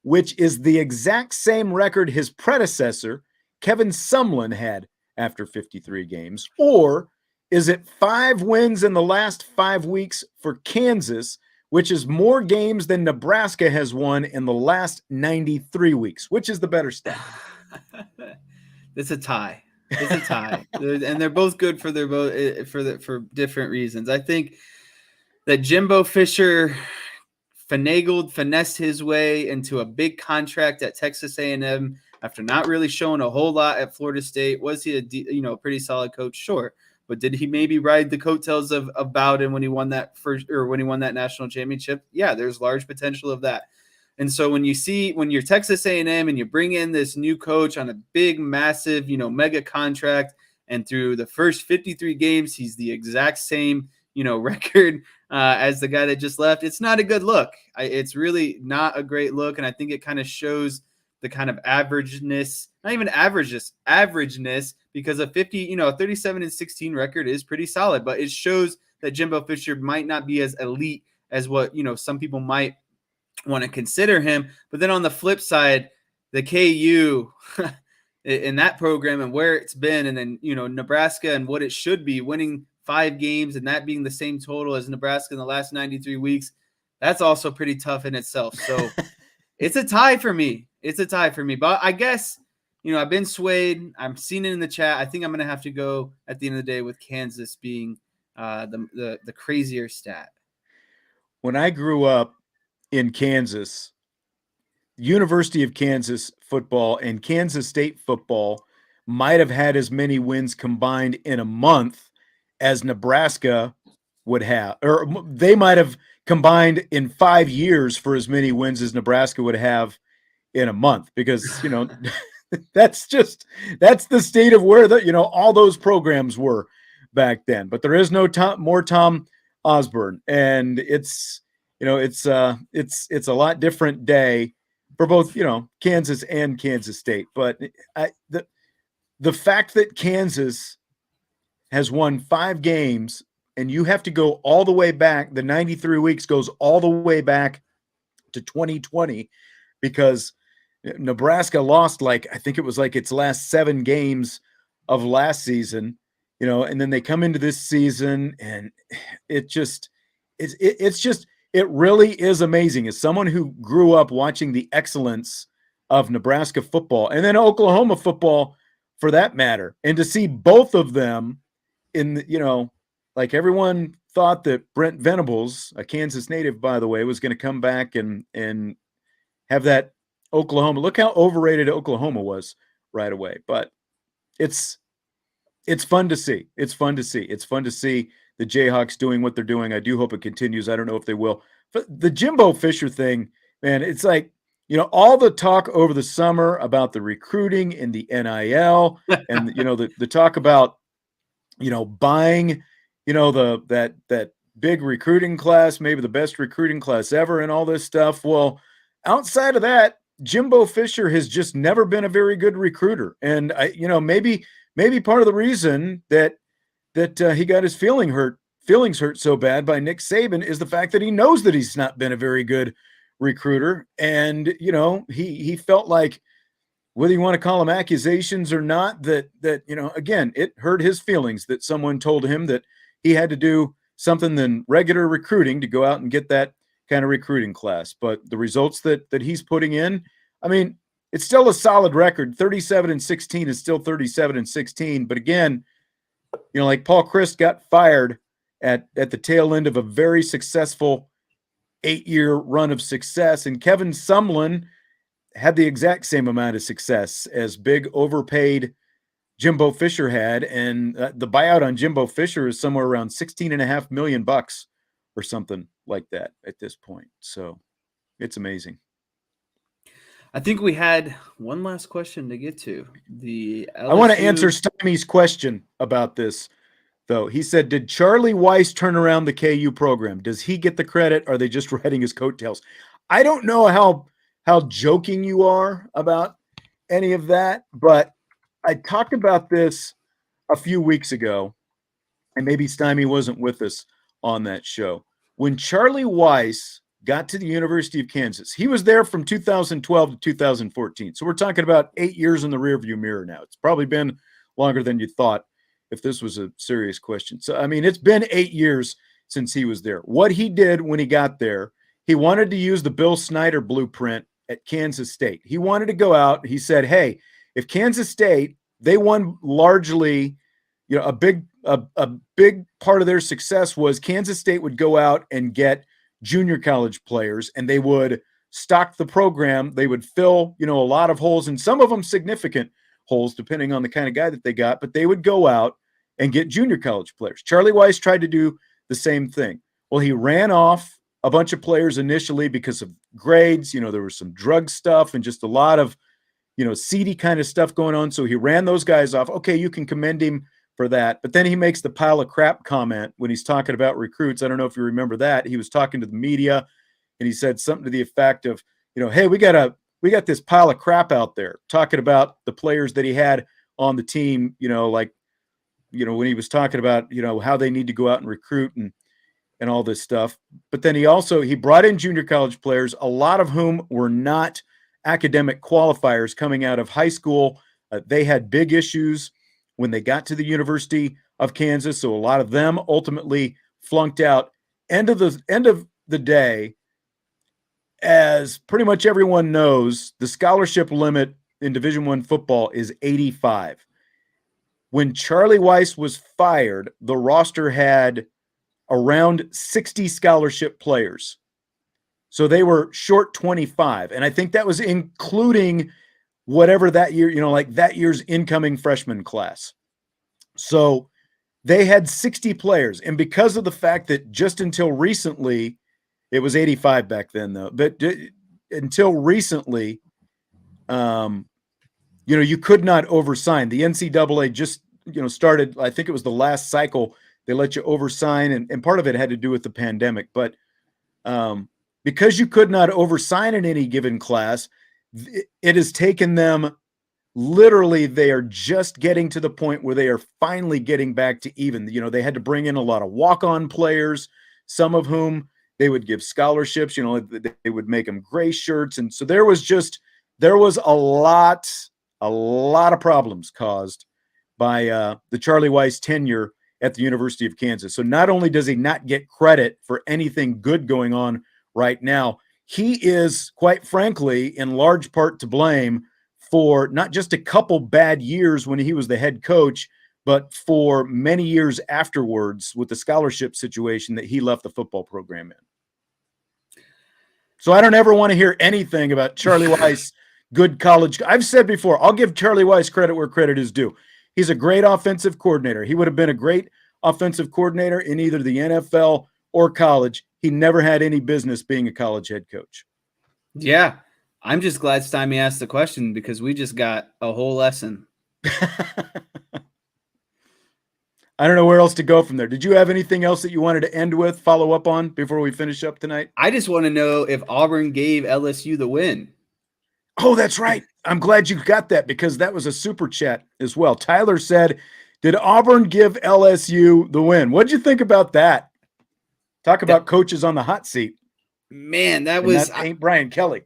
which is the exact same record his predecessor, Kevin Sumlin, had after 53 games. Or is it 5 wins in the last 5 weeks for Kansas, which is more games than Nebraska has won in the last 93 weeks? Which is the better stat? It's a tie. It's a tie, and they're both good for for different reasons. I think that Jimbo Fisher finessed his way into a big contract at Texas A&M after not really showing a whole lot at Florida State. Was he a pretty solid coach? Sure. But did he maybe ride the coattails of Bowden when he won that national championship? Yeah, there's large potential of that. And so when you're Texas A&M and you bring in this new coach on a big, massive, you know, mega contract, and through the first 53 games, he's the exact same, you know, record as the guy that just left, it's not a good look. It's really not a great look. And I think it kind of shows the kind of averageness, not even averageness, because a 37-16 record is pretty solid, but it shows that Jimbo Fisher might not be as elite as what, you know, some people might want to consider him. But then on the flip side, the KU in that program and where it's been, and then, you know, Nebraska and what it should be, winning 5 games and that being the same total as Nebraska in the last 93 weeks, that's also pretty tough in itself. So it's a tie for me. But I guess, you know, I've been swayed. I'm seeing it in the chat. I think I'm going to have to go at the end of the day with Kansas being the crazier stat. When I grew up in Kansas, University of Kansas football and Kansas State football might have had as many wins combined in a month as Nebraska would have, or they might have combined in 5 years for as many wins as Nebraska would have in a month, because, you know, that's the state of where all those programs were back then. But there is no more Tom Osborne, and it's a lot different day for both, you know, Kansas and Kansas State. But the fact that Kansas has won 5 games, and you have to go all the way back, the 93 weeks goes all the way back to 2020, because Nebraska lost, I think it was its last 7 games of last season, you know, and then they come into this season, and it really is amazing. As someone who grew up watching the excellence of Nebraska football and then Oklahoma football for that matter, and to see both of them in, you know, everyone thought that Brent Venables, a Kansas native, by the way, was going to come back and have that Oklahoma. Look how overrated Oklahoma was right away. But it's fun to see. It's fun to see the Jayhawks doing what they're doing. I do hope it continues. I don't know if they will. But the Jimbo Fisher thing, man, it's you know, all the talk over the summer about the recruiting and the NIL and, you know, the talk about, you know, buying, you know, that big recruiting class, maybe the best recruiting class ever and all this stuff. Well, outside of that, Jimbo Fisher has just never been a very good recruiter. And maybe part of the reason that he got his feelings hurt so bad by Nick Saban is the fact that he knows that he's not been a very good recruiter. And, you know, he felt like whether you want to call them accusations or not, that again, it hurt his feelings that someone told him that he had to do something than regular recruiting to go out and get that kind of recruiting class. But the results that he's putting in, I mean, it's still a solid record. 37-16 is still 37-16. But again, like Paul Chryst got fired at the tail end of a very successful 8-year run of success. And Kevin Sumlin had the exact same amount of success as big overpaid Jimbo Fisher had. And the buyout on Jimbo Fisher is somewhere around $16.5 million or something like that at this point. So it's amazing. I think we had one last question to get to. I want to answer Stymie's question about this, though. He said, did Charlie Weiss turn around the KU program? Does he get the credit? Or are they just riding his coattails? I don't know how joking you are about any of that, but I talked about this a few weeks ago, and maybe Stymie wasn't with us on that show. When Charlie Weiss got to the University of Kansas, he was there from 2012 to 2014. So we're talking about 8 years in the rearview mirror now. It's probably been longer than you thought if this was a serious question. So, I mean, it's been 8 years since he was there. What he did when he got there, he wanted to use the Bill Snyder blueprint at Kansas State. He wanted to go out. He said, hey, if Kansas State, they won largely, a big part of their success was Kansas State would go out and get junior college players, and they would stock the program. They would fill, a lot of holes, and some of them significant holes, depending on the kind of guy that they got, but they would go out and get junior college players. Charlie Weiss tried to do the same thing. Well, he ran off a bunch of players initially because of grades. There was some drug stuff and just a lot of, seedy kind of stuff going on. So he ran those guys off. Okay, you can commend him for that. But then he makes the pile of crap comment when he's talking about recruits. I don't know if you remember that. He was talking to the media and he said something to the effect of, hey, we got this pile of crap out there, talking about the players that he had on the team, when he was talking about, how they need to go out and recruit and all this stuff. But then he brought in junior college players, a lot of whom were not academic qualifiers coming out of high school. They had big issues when they got to the University of Kansas. So a lot of them ultimately flunked out. End of the day, as pretty much everyone knows, the scholarship limit in Division I football is 85. When Charlie Weiss was fired, the roster had around 60 scholarship players. So they were short 25. And I think that was including whatever that year, like that year's incoming freshman class. So they had 60 players. And because of the fact that just until recently, it was 85 back then though, but until recently, you could not oversign. The NCAA just, started, I think it was the last cycle, they let you oversign, and part of it had to do with the pandemic. But because you could not oversign in any given class, it has taken them, literally, they are just getting to the point where they are finally getting back to even. They had to bring in a lot of walk-on players, some of whom they would give scholarships, they would make them gray shirts. And so there was a lot of problems caused by the Charlie Weiss tenure at the University of Kansas. So not only does he not get credit for anything good going on right now, he is, quite frankly, in large part to blame for not just a couple bad years when he was the head coach, but for many years afterwards with the scholarship situation that he left the football program in. So I don't ever want to hear anything about Charlie Weiss, good college. I've said before, I'll give Charlie Weiss credit where credit is due. He's a great offensive coordinator. He would have been a great offensive coordinator in either the NFL or college. He never had any business being a college head coach. Yeah. I'm just glad Stymie asked the question because we just got a whole lesson. I don't know where else to go from there. Did you have anything else that you wanted to end with, follow up on before we finish up tonight? I just want to know if Auburn gave LSU the win. Oh, that's right. I'm glad you got that because that was a super chat as well. Tyler said, did Auburn give LSU the win? What'd you think about that? Talk about coaches on the hot seat. Man, that ain't Brian Kelly.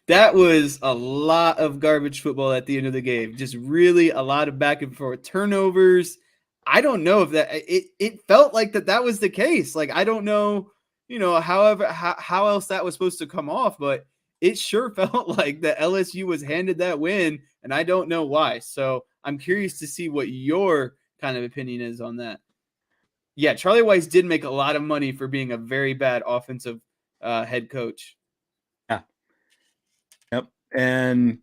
That was a lot of garbage football at the end of the game. Just really a lot of back and forth turnovers. I don't know if it felt like that was the case. Like, I don't know, however, how else that was supposed to come off, but it sure felt like that LSU was handed that win, and I don't know why. So I'm curious to see what your kind of opinion is on that. Yeah, Charlie Weiss did make a lot of money for being a very bad offensive head coach. Yeah. Yep. And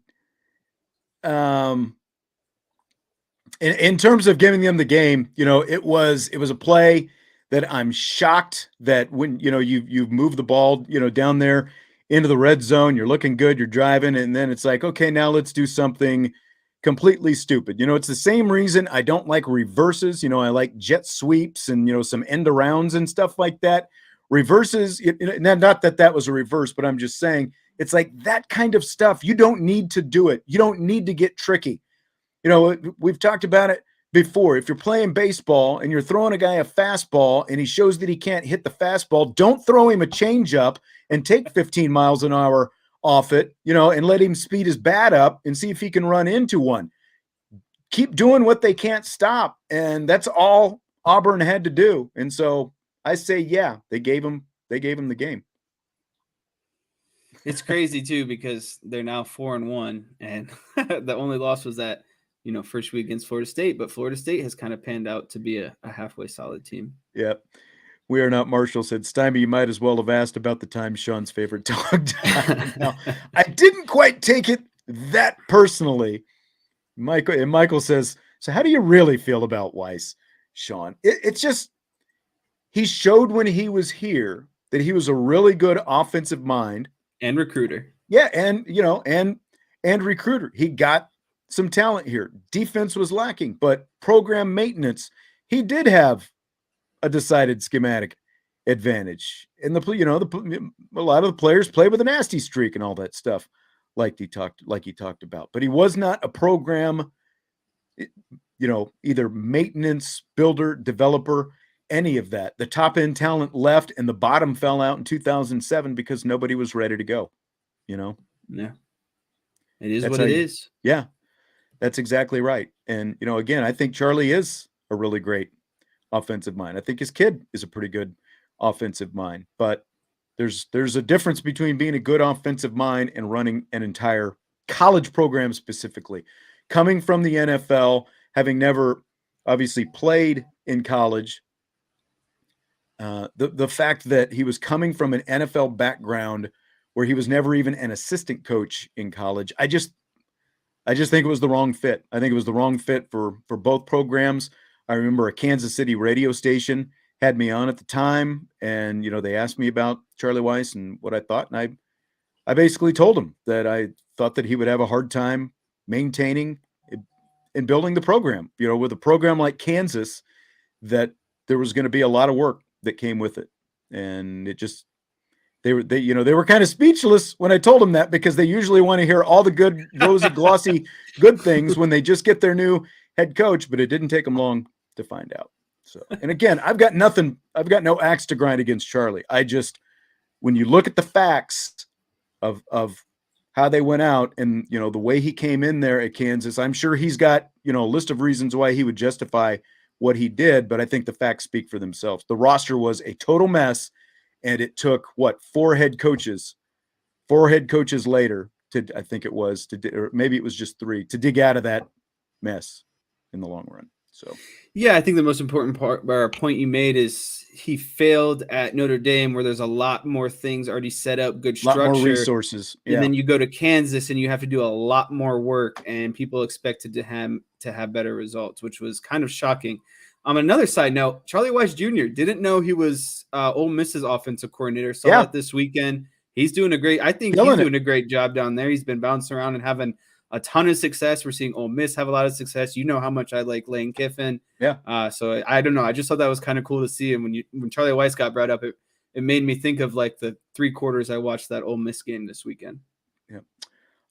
in terms of giving them the game, it was a play that I'm shocked that when you've moved the ball down there into the red zone, you're looking good, you're driving, and then it's like, okay, now let's do something completely stupid. It's the same reason I don't like reverses. I like jet sweeps and some end arounds and stuff like that. Reverses, not that was a reverse, but I'm just saying it's like that kind of stuff. You don't need to do it. You don't need to get tricky. We've talked about it before. If you're playing baseball and you're throwing a guy a fastball and he shows that he can't hit the fastball, don't throw him a changeup and take 15 miles an hour off it, and let him speed his bat up and see if he can run into one. Keep doing what they can't stop. And that's all Auburn had to do. And so I say, yeah, they gave him the game. It's crazy too, because they're now 4-1, and the only loss was that, first week against Florida State, but Florida State has kind of panned out to be a halfway solid team. Yep. We Are Not Marshall said, Stymie, you might as well have asked about the time Sean's favorite dog died. Now, I didn't quite take it that personally. Michael says, so how do you really feel about Weiss, Sean? It's just, he showed when he was here that he was a really good offensive mind. And recruiter. Yeah, and, and recruiter. He got some talent here. Defense was lacking, but program maintenance, he did have a decided schematic advantage. And a lot of the players play with a nasty streak and all that stuff, like he talked about. But he was not a program, either maintenance, builder, developer, any of that. The top end talent left and the bottom fell out in 2007 because nobody was ready to go. Yeah, it is what it is. Yeah, that's exactly right. And again, I think Charlie is a really great offensive mind. I think his kid is a pretty good offensive mind, but there's a difference between being a good offensive mind and running an entire college program, specifically coming from the NFL, having never obviously played in college. The fact that he was coming from an NFL background where he was never even an assistant coach in college, I just think it was the wrong fit. I think it was the wrong fit for both programs. I remember a Kansas City radio station had me on at the time, and they asked me about Charlie Weiss and what I thought, and I basically told him that I thought that he would have a hard time maintaining and building the program. With a program like Kansas, that there was going to be a lot of work that came with it, and it just they were kind of speechless when I told them that, because they usually want to hear all the good, rosy, glossy, good things when they just get their new head coach, but it didn't take them long to find out. So, and again, I've got no axe to grind against Charlie. When you look at the facts of how they went out and, the way he came in there at Kansas, I'm sure he's got, a list of reasons why he would justify what he did, but I think the facts speak for themselves. The roster was a total mess, and it took four head coaches later or maybe it was just three, to dig out of that mess in the long run. So, yeah, I think the most important point you made is he failed at Notre Dame, where there's a lot more things already set up, good structure, a lot more resources. Yeah. And then you go to Kansas and you have to do a lot more work, and people expected to have better results, which was kind of shocking. On another side note, Charlie Weiss Jr. didn't know he was Ole Miss's offensive coordinator. Saw that this weekend. He's doing a great job down there. He's been bouncing around and having a ton of success. We're seeing Ole Miss have a lot of success. You know how much I like Lane Kiffin. Yeah. So I don't know. I just thought that was kind of cool to see. And when Charlie Weiss got brought up, it made me think of like the 3 quarters I watched that Ole Miss game this weekend. Yeah.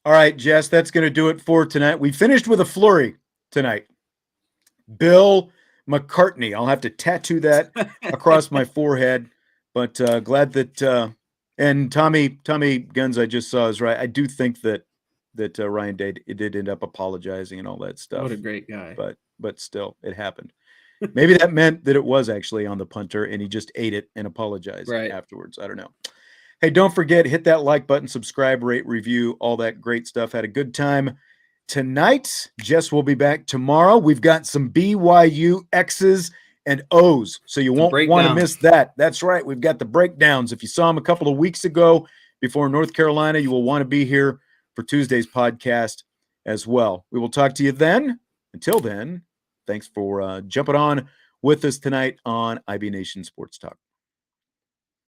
All right, Jess, that's going to do it for tonight. We finished with a flurry tonight. Bill McCartney. I'll have to tattoo that across my forehead, but glad that And Tommy Guns, I just saw is right. I do think that Ryan Day did end up apologizing and all that stuff. What a great guy. But still, it happened. Maybe that meant that it was actually on the punter and he just ate it and apologized afterwards. I don't know. Hey, don't forget, hit that like button, subscribe, rate, review, all that great stuff. Had a good time tonight. Jess will be back tomorrow. We've got some BYU X's and O's, so you won't want to miss that. That's right. We've got the breakdowns. If you saw them a couple of weeks ago before North Carolina, you will want to be here for Tuesday's podcast as well. We will talk to you then. Until then, thanks for jumping on with us tonight on IB Nation Sports Talk.